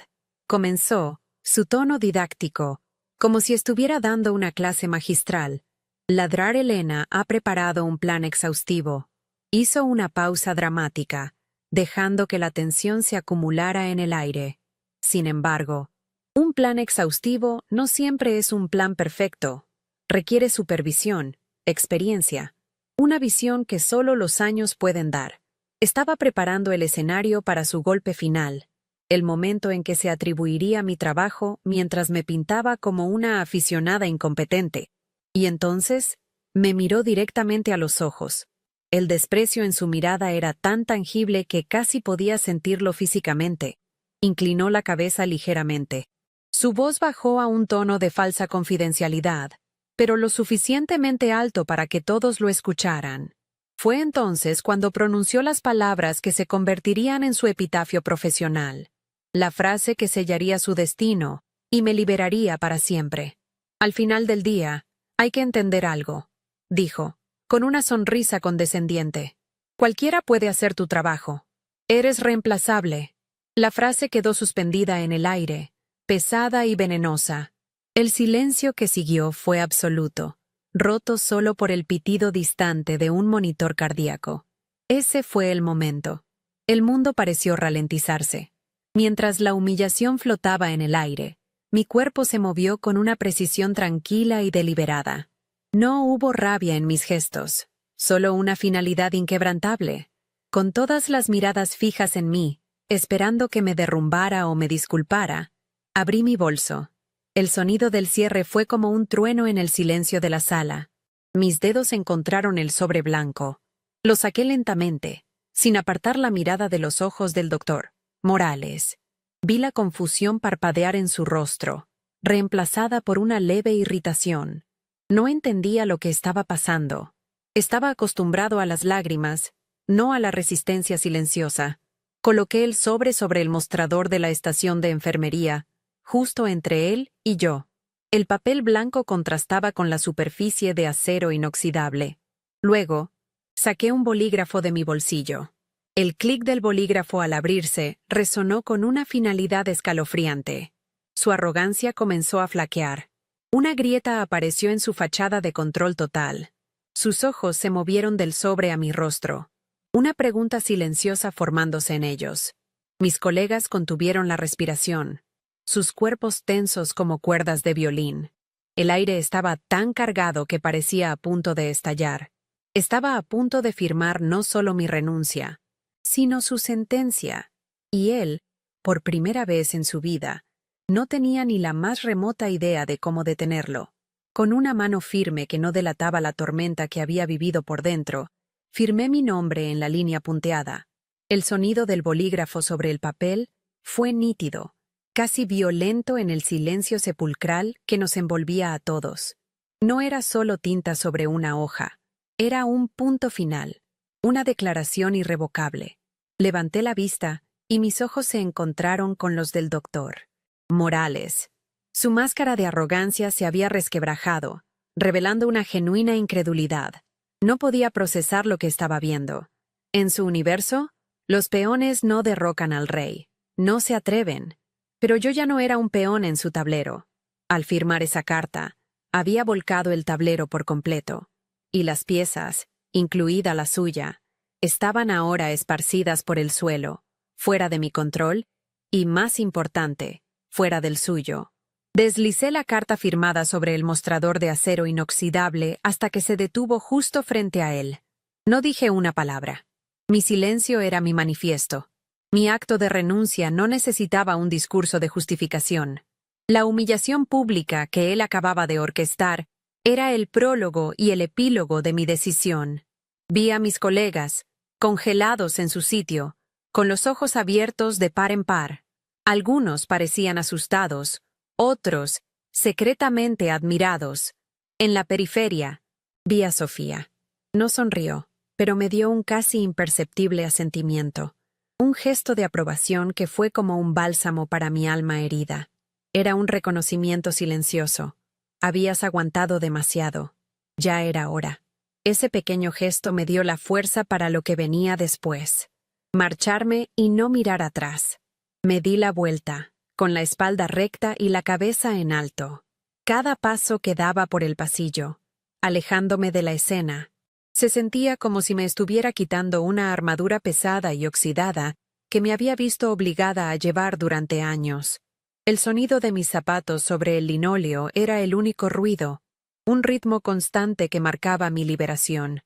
[SPEAKER 1] Comenzó, su tono didáctico, como si estuviera dando una clase magistral. Ladrar Elena ha preparado un plan exhaustivo. Hizo una pausa dramática, dejando que la tensión se acumulara en el aire. Sin embargo, un plan exhaustivo no siempre es un plan perfecto. Requiere supervisión, experiencia, una visión que solo los años pueden dar. Estaba preparando el escenario para su golpe final, el momento en que se atribuiría mi trabajo mientras me pintaba como una aficionada incompetente. Y entonces, me miró directamente a los ojos. El desprecio en su mirada era tan tangible que casi podía sentirlo físicamente. Inclinó la cabeza ligeramente. Su voz bajó a un tono de falsa confidencialidad, pero lo suficientemente alto para que todos lo escucharan. Fue entonces cuando pronunció las palabras que se convertirían en su epitafio profesional, la frase que sellaría su destino y me liberaría para siempre. Al final del día, hay que entender algo, dijo, con una sonrisa condescendiente. Cualquiera puede hacer tu trabajo. Eres reemplazable. La frase quedó suspendida en el aire, pesada y venenosa. El silencio que siguió fue absoluto, roto solo por el pitido distante de un monitor cardíaco. Ese fue el momento. El mundo pareció ralentizarse. Mientras la humillación flotaba en el aire, mi cuerpo se movió con una precisión tranquila y deliberada. No hubo rabia en mis gestos, solo una finalidad inquebrantable. Con todas las miradas fijas en mí, esperando que me derrumbara o me disculpara, abrí mi bolso. El sonido del cierre fue como un trueno en el silencio de la sala. Mis dedos encontraron el sobre blanco. Lo saqué lentamente, sin apartar la mirada de los ojos del doctor Morales. Vi la confusión parpadear en su rostro, reemplazada por una leve irritación. No entendía lo que estaba pasando. Estaba acostumbrado a las lágrimas, no a la resistencia silenciosa. Coloqué el sobre el mostrador de la estación de enfermería, justo entre él y yo. El papel blanco contrastaba con la superficie de acero inoxidable. Luego, saqué un bolígrafo de mi bolsillo. El clic del bolígrafo al abrirse resonó con una finalidad escalofriante. Su arrogancia comenzó a flaquear. Una grieta apareció en su fachada de control total. Sus ojos se movieron del sobre a mi rostro. Una pregunta silenciosa formándose en ellos. Mis colegas contuvieron la respiración, sus cuerpos tensos como cuerdas de violín. El aire estaba tan cargado que parecía a punto de estallar. Estaba a punto de firmar no solo mi renuncia, sino su sentencia, y él, por primera vez en su vida, no tenía ni la más remota idea de cómo detenerlo. Con una mano firme que no delataba la tormenta que había vivido por dentro, firmé mi nombre en la línea punteada. El sonido del bolígrafo sobre el papel fue nítido, casi violento en el silencio sepulcral que nos envolvía a todos. No era solo tinta sobre una hoja, era un punto final, una declaración irrevocable. Levanté la vista y mis ojos se encontraron con los del doctor Morales. Su máscara de arrogancia se había resquebrajado, revelando una genuina incredulidad. No podía procesar lo que estaba viendo. En su universo, los peones no derrocan al rey, no se atreven. Pero yo ya no era un peón en su tablero. Al firmar esa carta, había volcado el tablero por completo, y las piezas, incluida la suya, estaban ahora esparcidas por el suelo, fuera de mi control, y, más importante, fuera del suyo. Deslicé la carta firmada sobre el mostrador de acero inoxidable hasta que se detuvo justo frente a él. No dije una palabra. Mi silencio era mi manifiesto. Mi acto de renuncia no necesitaba un discurso de justificación. La humillación pública que él acababa de orquestar era el prólogo y el epílogo de mi decisión. Vi a mis colegas, congelados en su sitio, con los ojos abiertos de par en par. Algunos parecían asustados, otros secretamente admirados. En la periferia, vi a Sofía. No sonrió, pero me dio un casi imperceptible asentimiento. Un gesto de aprobación que fue como un bálsamo para mi alma herida. Era un reconocimiento silencioso. Habías aguantado demasiado. Ya era hora. Ese pequeño gesto me dio la fuerza para lo que venía después. Marcharme y no mirar atrás. Me di la vuelta, con la espalda recta y la cabeza en alto. Cada paso que daba por el pasillo, alejándome de la escena, se sentía como si me estuviera quitando una armadura pesada y oxidada que me había visto obligada a llevar durante años. El sonido de mis zapatos sobre el linóleo era el único ruido, un ritmo constante que marcaba mi liberación.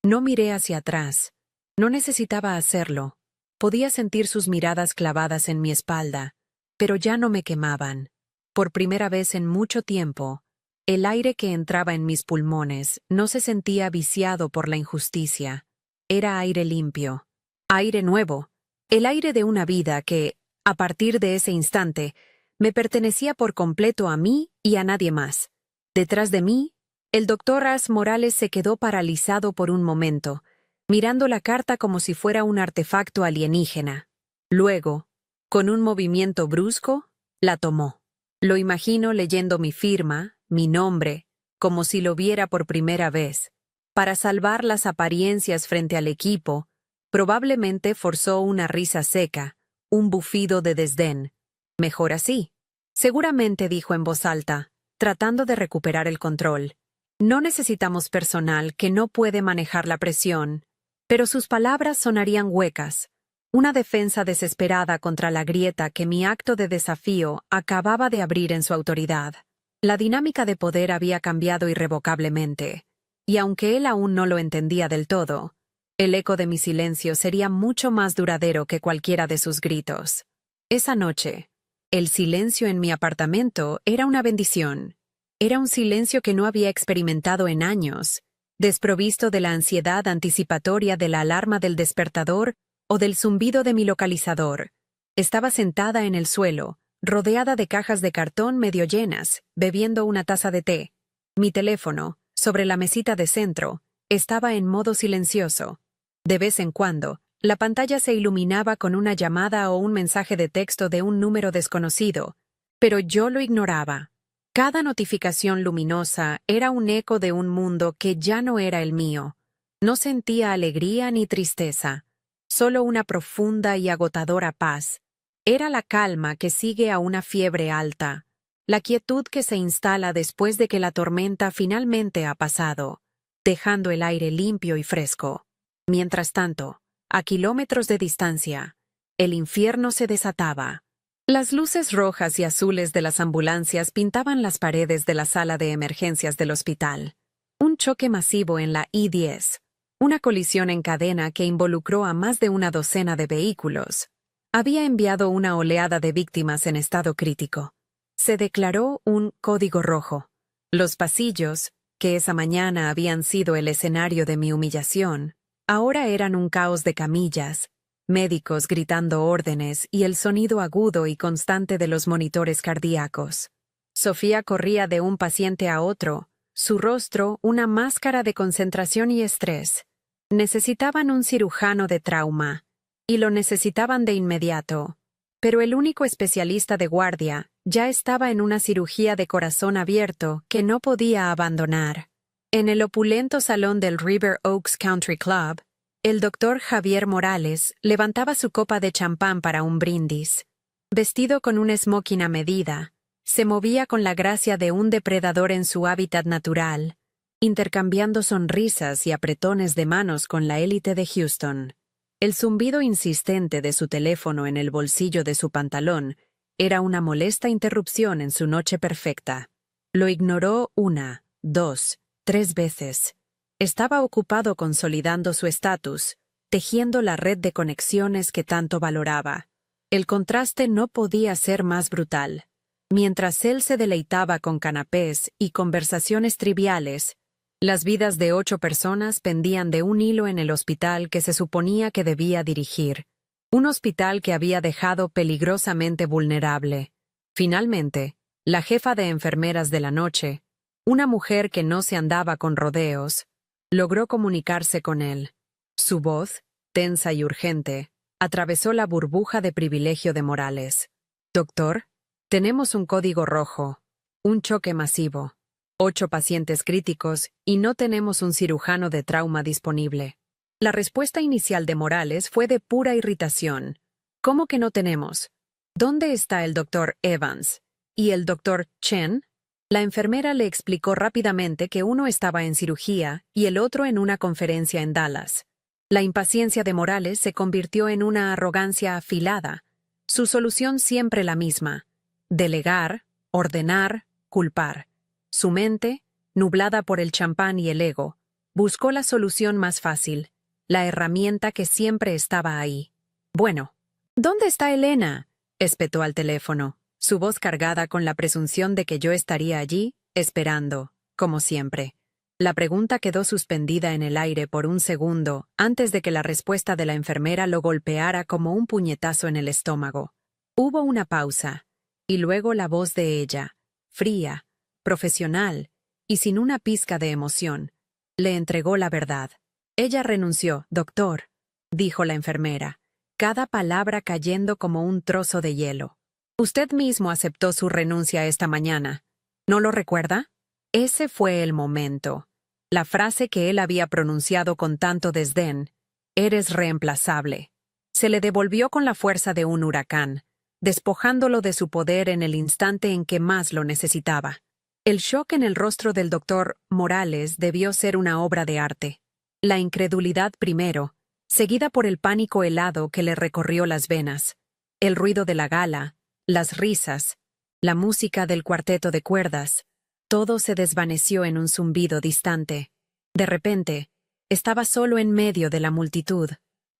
[SPEAKER 1] No miré hacia atrás. No necesitaba hacerlo. Podía sentir sus miradas clavadas en mi espalda, pero ya no me quemaban. Por primera vez en mucho tiempo, el aire que entraba en mis pulmones no se sentía viciado por la injusticia. Era aire limpio, aire nuevo, el aire de una vida que, a partir de ese instante, me pertenecía por completo a mí y a nadie más. Detrás de mí, el doctor As Morales se quedó paralizado por un momento, mirando la carta como si fuera un artefacto alienígena. Luego, con un movimiento brusco, la tomó. Lo imagino leyendo mi firma, mi nombre, como si lo viera por primera vez. Para salvar las apariencias frente al equipo, probablemente forzó una risa seca, un bufido de desdén. Mejor así. Seguramente dijo en voz alta, tratando de recuperar el control. No necesitamos personal que no puede manejar la presión. Pero sus palabras sonarían huecas. Una defensa desesperada contra la grieta que mi acto de desafío acababa de abrir en su autoridad. La dinámica de poder había cambiado irrevocablemente, y aunque él aún no lo entendía del todo, el eco de mi silencio sería mucho más duradero que cualquiera de sus gritos. Esa noche, el silencio en mi apartamento era una bendición. Era un silencio que no había experimentado en años, desprovisto de la ansiedad anticipatoria de la alarma del despertador o del zumbido de mi localizador. Estaba sentada en el suelo, rodeada de cajas de cartón medio llenas, bebiendo una taza de té. Mi teléfono, sobre la mesita de centro, estaba en modo silencioso. De vez en cuando, la pantalla se iluminaba con una llamada o un mensaje de texto de un número desconocido, pero yo lo ignoraba. Cada notificación luminosa era un eco de un mundo que ya no era el mío. No sentía alegría ni tristeza, solo una profunda y agotadora paz. Era la calma que sigue a una fiebre alta, la quietud que se instala después de que la tormenta finalmente ha pasado, dejando el aire limpio y fresco. Mientras tanto, a kilómetros de distancia, el infierno se desataba. Las luces rojas y azules de las ambulancias pintaban las paredes de la sala de emergencias del hospital. Un choque masivo en la I-10. Una colisión en cadena que involucró a más de una docena de vehículos. Había enviado una oleada de víctimas en estado crítico. Se declaró un código rojo. Los pasillos, que esa mañana habían sido el escenario de mi humillación, ahora eran un caos de camillas, médicos gritando órdenes y el sonido agudo y constante de los monitores cardíacos. Sofía corría de un paciente a otro, su rostro una máscara de concentración y estrés. Necesitaban un cirujano de trauma, y lo necesitaban de inmediato. Pero el único especialista de guardia ya estaba en una cirugía de corazón abierto que no podía abandonar. En el opulento salón del River Oaks Country Club, el doctor Javier Morales levantaba su copa de champán para un brindis. Vestido con un smoking a medida, se movía con la gracia de un depredador en su hábitat natural, intercambiando sonrisas y apretones de manos con la élite de Houston. El zumbido insistente de su teléfono en el bolsillo de su pantalón era una molesta interrupción en su noche perfecta. Lo ignoró 1, 2, 3 veces. Estaba ocupado consolidando su estatus, tejiendo la red de conexiones que tanto valoraba. El contraste no podía ser más brutal. Mientras él se deleitaba con canapés y conversaciones triviales, las vidas de 8 personas pendían de un hilo en el hospital que se suponía que debía dirigir. Un hospital que había dejado peligrosamente vulnerable. Finalmente, la jefa de enfermeras de la noche, una mujer que no se andaba con rodeos, logró comunicarse con él. Su voz, tensa y urgente, atravesó la burbuja de privilegio de Morales. «Doctor, tenemos un código rojo, un choque masivo, 8 pacientes críticos y no tenemos un cirujano de trauma disponible». La respuesta inicial de Morales fue de pura irritación. «¿Cómo que no tenemos? ¿Dónde está el doctor Evans? ¿Y el doctor Chen?» La enfermera le explicó rápidamente que uno estaba en cirugía y el otro en una conferencia en Dallas. La impaciencia de Morales se convirtió en una arrogancia afilada. Su solución siempre la misma: delegar, ordenar, culpar. Su mente, nublada por el champán y el ego, buscó la solución más fácil, la herramienta que siempre estaba ahí. «Bueno, ¿dónde está Elena?», espetó al teléfono, su voz cargada con la presunción de que yo estaría allí, esperando, como siempre. La pregunta quedó suspendida en el aire por un segundo antes de que la respuesta de la enfermera lo golpeara como un puñetazo en el estómago. Hubo una pausa, y luego la voz de ella, fría, profesional y sin una pizca de emoción, le entregó la verdad. «Ella renunció, doctor», dijo la enfermera, cada palabra cayendo como un trozo de hielo. «Usted mismo aceptó su renuncia esta mañana. ¿No lo recuerda?». Ese fue el momento. La frase que él había pronunciado con tanto desdén: «Eres reemplazable», se le devolvió con la fuerza de un huracán, despojándolo de su poder en el instante en que más lo necesitaba. El shock en el rostro del doctor Morales debió ser una obra de arte. La incredulidad primero, seguida por el pánico helado que le recorrió las venas. El ruido de la gala, las risas, la música del cuarteto de cuerdas, todo se desvaneció en un zumbido distante. De repente, estaba solo en medio de la multitud,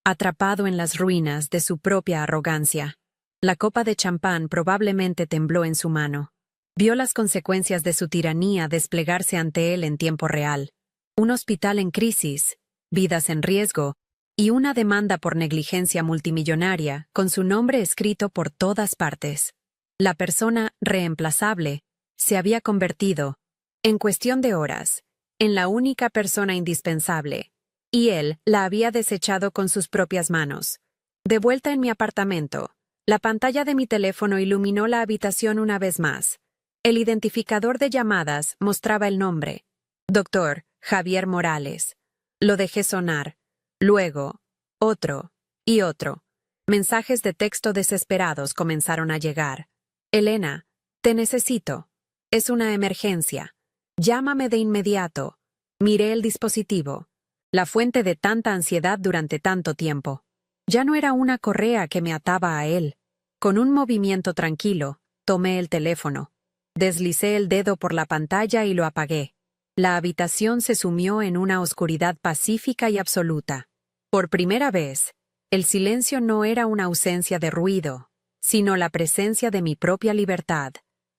[SPEAKER 1] atrapado en las ruinas de su propia arrogancia. La copa de champán probablemente tembló en su mano. Vio las consecuencias de su tiranía desplegarse ante él en tiempo real. Un hospital en crisis, vidas en riesgo, y una demanda por negligencia multimillonaria con su nombre escrito por todas partes. La persona reemplazable se había convertido, en cuestión de horas, en la única persona indispensable, y él la había desechado con sus propias manos. De vuelta en mi apartamento, la pantalla de mi teléfono iluminó la habitación una vez más. El identificador de llamadas mostraba el nombre: Dr. Javier Morales. Lo dejé sonar. Luego, otro y otro. Mensajes de texto desesperados comenzaron a llegar. «Elena, te necesito. Es una emergencia. Llámame de inmediato». Miré el dispositivo. La fuente de tanta ansiedad durante tanto tiempo. Ya no era una correa que me ataba a él. Con un movimiento tranquilo, tomé el teléfono. Deslicé el dedo por la pantalla y lo apagué. La habitación se sumió en una oscuridad pacífica y absoluta. Por primera vez, el silencio no era una ausencia de ruido, sino la presencia de mi propia libertad.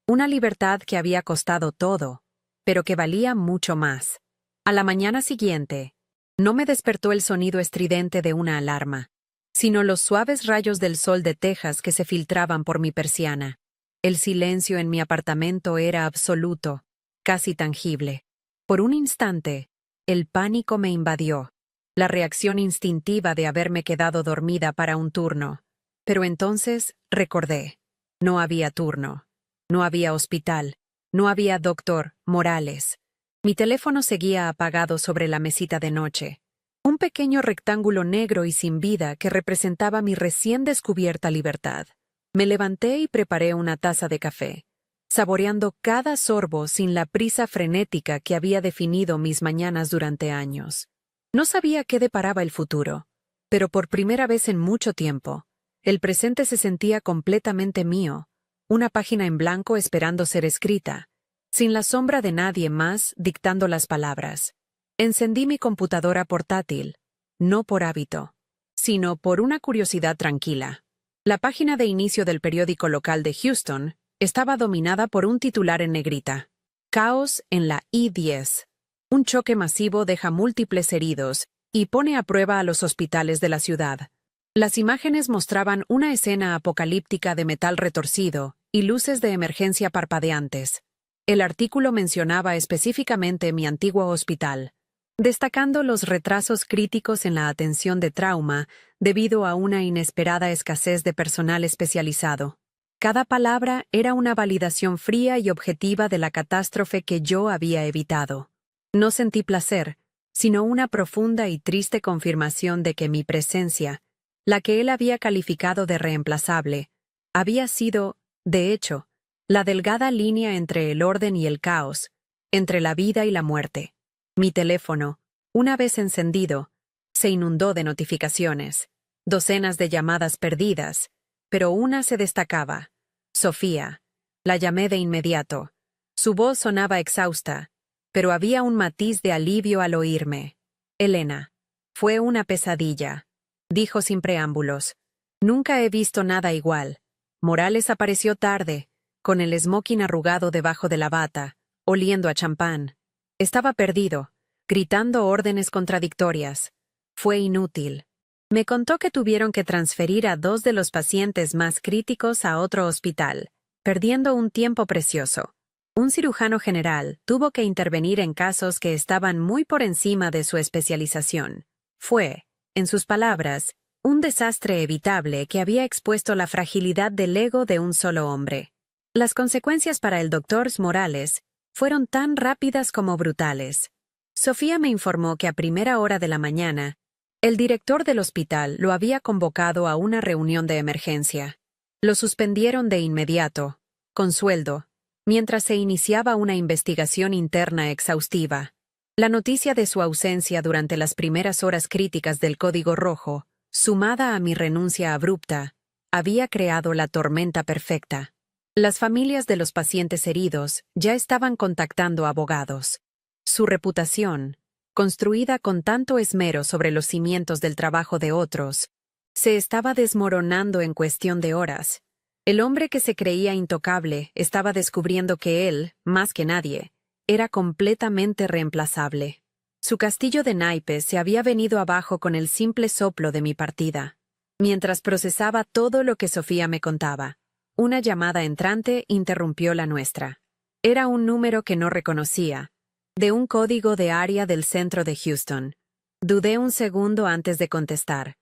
[SPEAKER 1] Una libertad que había costado todo, pero que valía mucho más. A la mañana siguiente, no me despertó el sonido estridente de una alarma, sino los suaves rayos del sol de Texas que se filtraban por mi persiana. El silencio en mi apartamento era absoluto, casi tangible. Por un instante, el pánico me invadió, la reacción instintiva de haberme quedado dormida para un turno. Pero entonces recordé, no había turno, no había hospital, no había doctor Morales. Mi teléfono seguía apagado sobre la mesita de noche. Un pequeño rectángulo negro y sin vida que representaba mi recién descubierta libertad. Me levanté y preparé una taza de café, saboreando cada sorbo sin la prisa frenética que había definido mis mañanas durante años. No sabía qué deparaba el futuro, pero por primera vez en mucho tiempo, el presente se sentía completamente mío, una página en blanco esperando ser escrita, sin la sombra de nadie más dictando las palabras. Encendí mi computadora portátil, no por hábito, sino por una curiosidad tranquila. La página de inicio del periódico local de Houston estaba dominada por un titular en negrita. Caos en la I-10. Un choque masivo deja múltiples heridos y pone a prueba a los hospitales de la ciudad. Las imágenes mostraban una escena apocalíptica de metal retorcido y luces de emergencia parpadeantes. El artículo mencionaba específicamente mi antiguo hospital, destacando los retrasos críticos en la atención de trauma debido a una inesperada escasez de personal especializado. Cada palabra era una validación fría y objetiva de la catástrofe que yo había evitado. No sentí placer, sino una profunda y triste confirmación de que mi presencia, la que él había calificado de reemplazable, había sido, de hecho, la delgada línea entre el orden y el caos, entre la vida y la muerte. Mi teléfono, una vez encendido, se inundó de notificaciones, docenas de llamadas perdidas, pero una se destacaba. Sofía. La llamé de inmediato. Su voz sonaba exhausta, pero había un matiz de alivio al oírme. Elena. Fue una pesadilla, dijo sin preámbulos. Nunca he visto nada igual. Morales apareció tarde, con el smoking arrugado debajo de la bata, oliendo a champán. Estaba perdido, gritando órdenes contradictorias. Fue inútil. Me contó que tuvieron que transferir a 2 de los pacientes más críticos a otro hospital, perdiendo un tiempo precioso. Un cirujano general tuvo que intervenir en casos que estaban muy por encima de su especialización. Fue, en sus palabras, un desastre evitable que había expuesto la fragilidad del ego de un solo hombre. Las consecuencias para el doctor Morales fueron tan rápidas como brutales. Sofía me informó que a primera hora de la mañana, el director del hospital lo había convocado a una reunión de emergencia. Lo suspendieron de inmediato, con sueldo, mientras se iniciaba una investigación interna exhaustiva. La noticia de su ausencia durante las primeras horas críticas del Código Rojo, sumada a mi renuncia abrupta, había creado la tormenta perfecta. Las familias de los pacientes heridos ya estaban contactando abogados. Su reputación, construida con tanto esmero sobre los cimientos del trabajo de otros, se estaba desmoronando en cuestión de horas. El hombre que se creía intocable estaba descubriendo que él, más que nadie, era completamente reemplazable. Su castillo de naipes se había venido abajo con el simple soplo de mi partida. Mientras procesaba todo lo que Sofía me contaba, una llamada entrante interrumpió la nuestra. Era un número que no reconocía, de un código de área del centro de Houston. Dudé un segundo antes de contestar.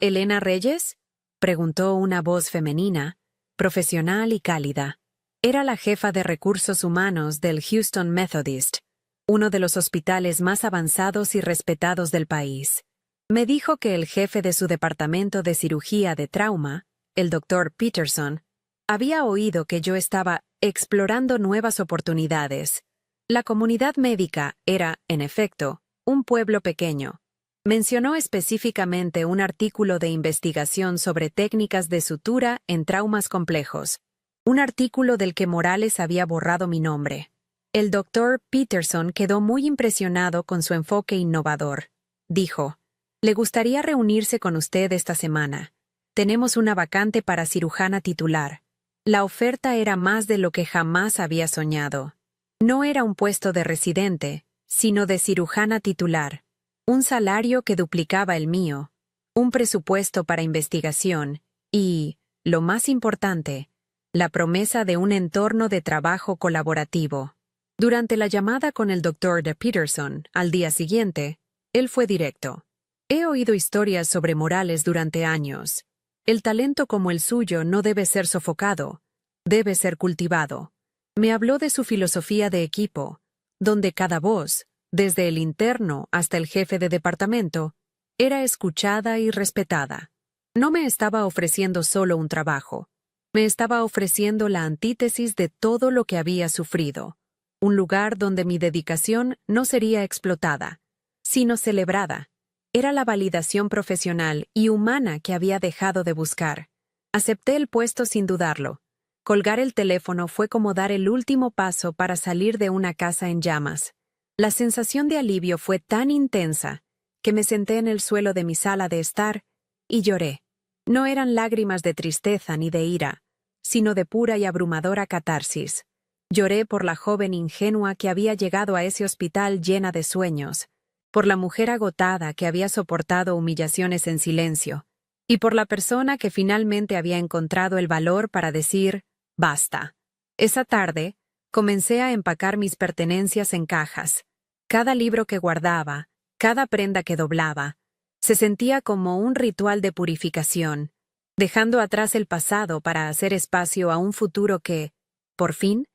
[SPEAKER 1] ¿Elena Reyes? Preguntó una voz femenina, profesional y cálida. Era la jefa de recursos humanos del Houston Methodist, uno de los hospitales más avanzados y respetados del país. Me dijo que el jefe de su departamento de cirugía de trauma, el Dr. Peterson, había oído que yo estaba explorando nuevas oportunidades. La comunidad médica era, en efecto, un pueblo pequeño. Mencionó específicamente un artículo de investigación sobre técnicas de sutura en traumas complejos, un artículo del que Morales había borrado mi nombre. El doctor Peterson quedó muy impresionado con su enfoque innovador. Dijo, «Le gustaría reunirse con usted esta semana. Tenemos una vacante para cirujana titular». La oferta era más de lo que jamás había soñado. No era un puesto de residente, sino de cirujana titular. Un salario que duplicaba el mío, un presupuesto para investigación y, lo más importante, la promesa de un entorno de trabajo colaborativo. Durante la llamada con el doctor de Peterson, al día siguiente, él fue directo. «He oído historias sobre Morales durante años. El talento como el suyo no debe ser sofocado, debe ser cultivado». Me habló de su filosofía de equipo, donde cada voz, desde el interno hasta el jefe de departamento, era escuchada y respetada. No me estaba ofreciendo solo un trabajo, me estaba ofreciendo la antítesis de todo lo que había sufrido. Un lugar donde mi dedicación no sería explotada, sino celebrada. Era la validación profesional y humana que había dejado de buscar. Acepté el puesto sin dudarlo. Colgar el teléfono fue como dar el último paso para salir de una casa en llamas. La sensación de alivio fue tan intensa que me senté en el suelo de mi sala de estar y lloré. No eran lágrimas de tristeza ni de ira, sino de pura y abrumadora catarsis. Lloré por la joven ingenua que había llegado a ese hospital llena de sueños, por la mujer agotada que había soportado humillaciones en silencio, y por la persona que finalmente había encontrado el valor para decir, «Basta». Esa tarde, comencé a empacar mis pertenencias en cajas. Cada libro que guardaba, cada prenda que doblaba, se sentía como un ritual de purificación, dejando atrás el pasado para hacer espacio a un futuro que, por fin,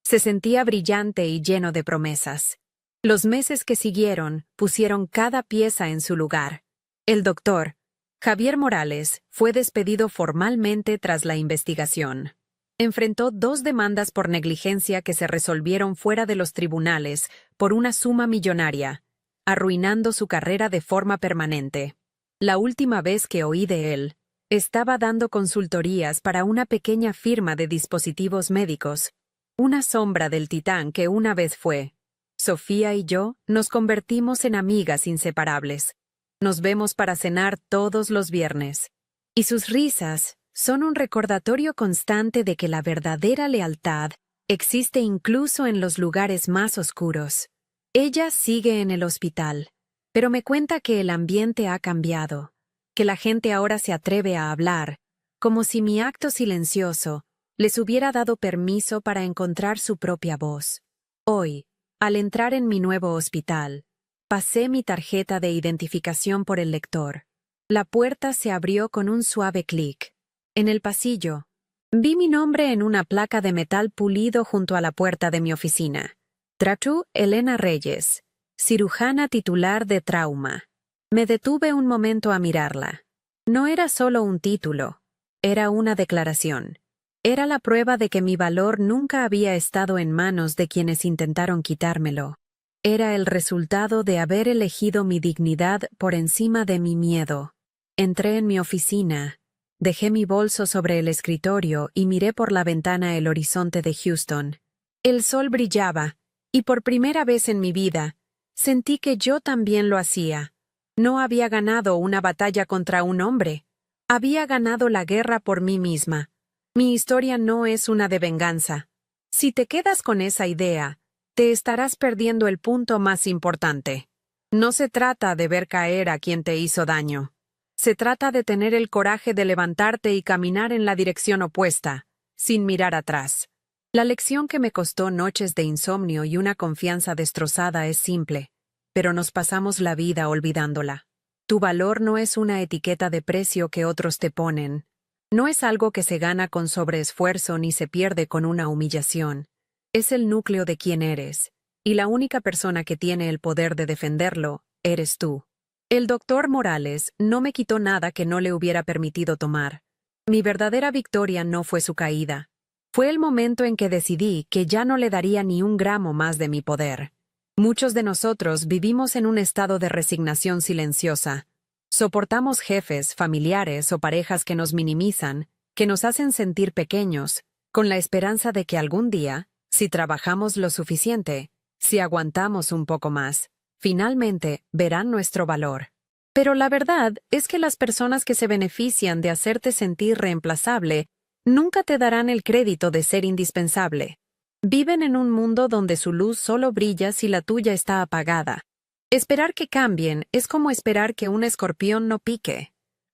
[SPEAKER 1] se sentía brillante y lleno de promesas. Los meses que siguieron pusieron cada pieza en su lugar. El doctor, Javier Morales, fue despedido formalmente tras la investigación. Enfrentó 2 demandas por negligencia que se resolvieron fuera de los tribunales por una suma millonaria, arruinando su carrera de forma permanente. La última vez que oí de él, estaba dando consultorías para una pequeña firma de dispositivos médicos, una sombra del titán que una vez fue. Sofía y yo nos convertimos en amigas inseparables. Nos vemos para cenar todos los viernes. Y sus risas son un recordatorio constante de que la verdadera lealtad existe incluso en los lugares más oscuros. Ella sigue en el hospital, pero me cuenta que el ambiente ha cambiado, que la gente ahora se atreve a hablar, como si mi acto silencioso les hubiera dado permiso para encontrar su propia voz. Hoy, al entrar en mi nuevo hospital, pasé mi tarjeta de identificación por el lector. La puerta se abrió con un suave clic. En el pasillo, vi mi nombre en una placa de metal pulido junto a la puerta de mi oficina. Dr. Elena Reyes, cirujana titular de trauma. Me detuve un momento a mirarla. No era solo un título, era una declaración. Era la prueba de que mi valor nunca había estado en manos de quienes intentaron quitármelo. Era el resultado de haber elegido mi dignidad por encima de mi miedo. Entré en mi oficina, dejé mi bolso sobre el escritorio y miré por la ventana el horizonte de Houston. El sol brillaba, y por primera vez en mi vida, sentí que yo también lo hacía. No había ganado una batalla contra un hombre. Había ganado la guerra por mí misma. Mi historia no es una de venganza. Si te quedas con esa idea, te estarás perdiendo el punto más importante. No se trata de ver caer a quien te hizo daño. Se trata de tener el coraje de levantarte y caminar en la dirección opuesta, sin mirar atrás. La lección que me costó noches de insomnio y una confianza destrozada es simple, pero nos pasamos la vida olvidándola. Tu valor no es una etiqueta de precio que otros te ponen. No es algo que se gana con sobreesfuerzo ni se pierde con una humillación. Es el núcleo de quién eres, y la única persona que tiene el poder de defenderlo eres tú. El doctor Morales no me quitó nada que no le hubiera permitido tomar. Mi verdadera victoria no fue su caída. Fue el momento en que decidí que ya no le daría ni un gramo más de mi poder. Muchos de nosotros vivimos en un estado de resignación silenciosa. Soportamos jefes, familiares o parejas que nos minimizan, que nos hacen sentir pequeños, con la esperanza de que algún día Si trabajamos lo suficiente, si aguantamos un poco más, finalmente verán nuestro valor. Pero la verdad es que las personas que se benefician de hacerte sentir reemplazable nunca te darán el crédito de ser indispensable. Viven en un mundo donde su luz solo brilla si la tuya está apagada. Esperar que cambien es como esperar que un escorpión no pique.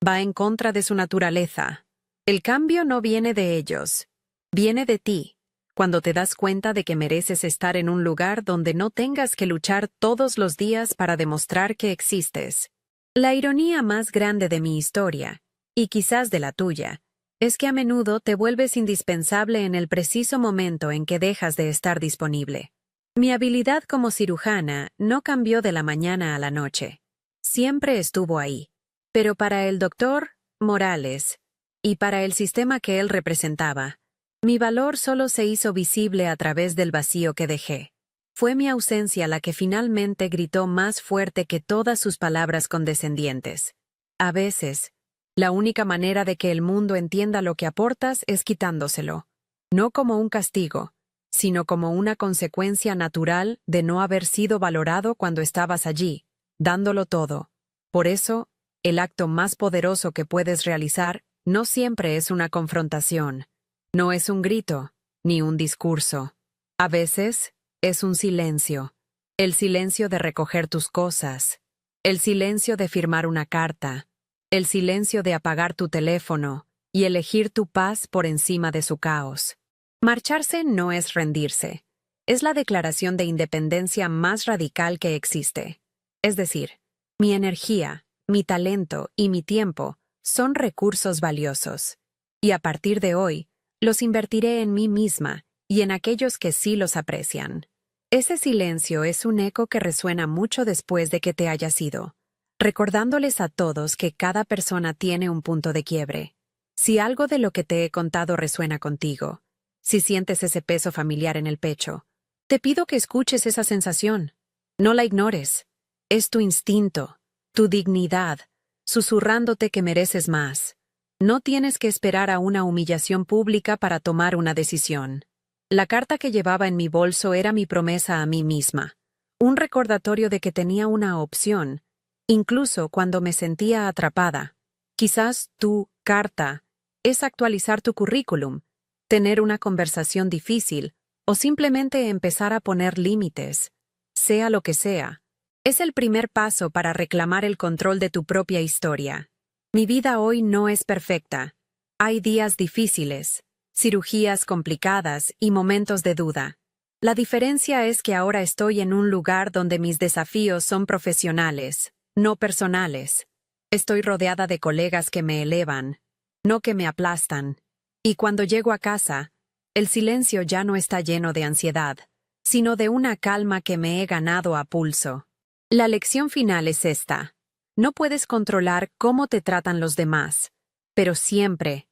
[SPEAKER 1] Va en contra de su naturaleza. El cambio no viene de ellos. Viene de ti, cuando te das cuenta de que mereces estar en un lugar donde no tengas que luchar todos los días para demostrar que existes. La ironía más grande de mi historia, y quizás de la tuya, es que a menudo te vuelves indispensable en el preciso momento en que dejas de estar disponible. Mi habilidad como cirujana no cambió de la mañana a la noche. Siempre estuvo ahí. Pero para el doctor Morales, y para el sistema que él representaba, mi valor solo se hizo visible a través del vacío que dejé. Fue mi ausencia la que finalmente gritó más fuerte que todas sus palabras condescendientes. A veces, la única manera de que el mundo entienda lo que aportas es quitándoselo. No como un castigo, sino como una consecuencia natural de no haber sido valorado cuando estabas allí, dándolo todo. Por eso, el acto más poderoso que puedes realizar no siempre es una confrontación. No es un grito, ni un discurso. A veces, es un silencio. El silencio de recoger tus cosas. El silencio de firmar una carta. El silencio de apagar tu teléfono y elegir tu paz por encima de su caos. Marcharse no es rendirse. Es la declaración de independencia más radical que existe. Es decir, mi energía, mi talento y mi tiempo son recursos valiosos. Y a partir de hoy, los invertiré en mí misma y en aquellos que sí los aprecian. Ese silencio es un eco que resuena mucho después de que te hayas ido, recordándoles a todos que cada persona tiene un punto de quiebre. Si algo de lo que te he contado resuena contigo, si sientes ese peso familiar en el pecho, te pido que escuches esa sensación. No la ignores. Es tu instinto, tu dignidad, susurrándote que mereces más. No tienes que esperar a una humillación pública para tomar una decisión. La carta que llevaba en mi bolso era mi promesa a mí misma, un recordatorio de que tenía una opción, incluso cuando me sentía atrapada. Quizás tu carta es actualizar tu currículum, tener una conversación difícil o simplemente empezar a poner límites. Sea lo que sea, es el primer paso para reclamar el control de tu propia historia. Mi vida hoy no es perfecta. Hay días difíciles, cirugías complicadas y momentos de duda. La diferencia es que ahora estoy en un lugar donde mis desafíos son profesionales, no personales. Estoy rodeada de colegas que me elevan, no que me aplastan. Y cuando llego a casa, el silencio ya no está lleno de ansiedad, sino de una calma que me he ganado a pulso. La lección final es esta. No puedes controlar cómo te tratan los demás, pero siempre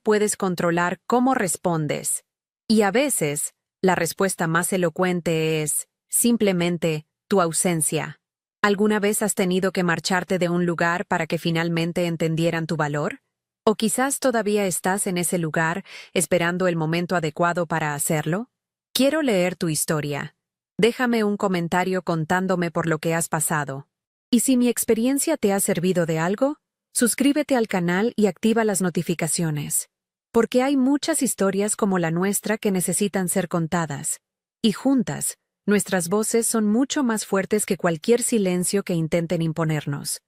[SPEAKER 1] puedes controlar cómo respondes. Y a veces, la respuesta más elocuente es, simplemente, tu ausencia. ¿Alguna vez has tenido que marcharte de un lugar para que finalmente entendieran tu valor? ¿O quizás todavía estás en ese lugar esperando el momento adecuado para hacerlo? Quiero leer tu historia. Déjame un comentario contándome por lo que has pasado. Y si mi experiencia te ha servido de algo, suscríbete al canal y activa las notificaciones. Porque hay muchas historias como la nuestra que necesitan ser contadas. Y juntas, nuestras voces son mucho más fuertes que cualquier silencio que intenten imponernos.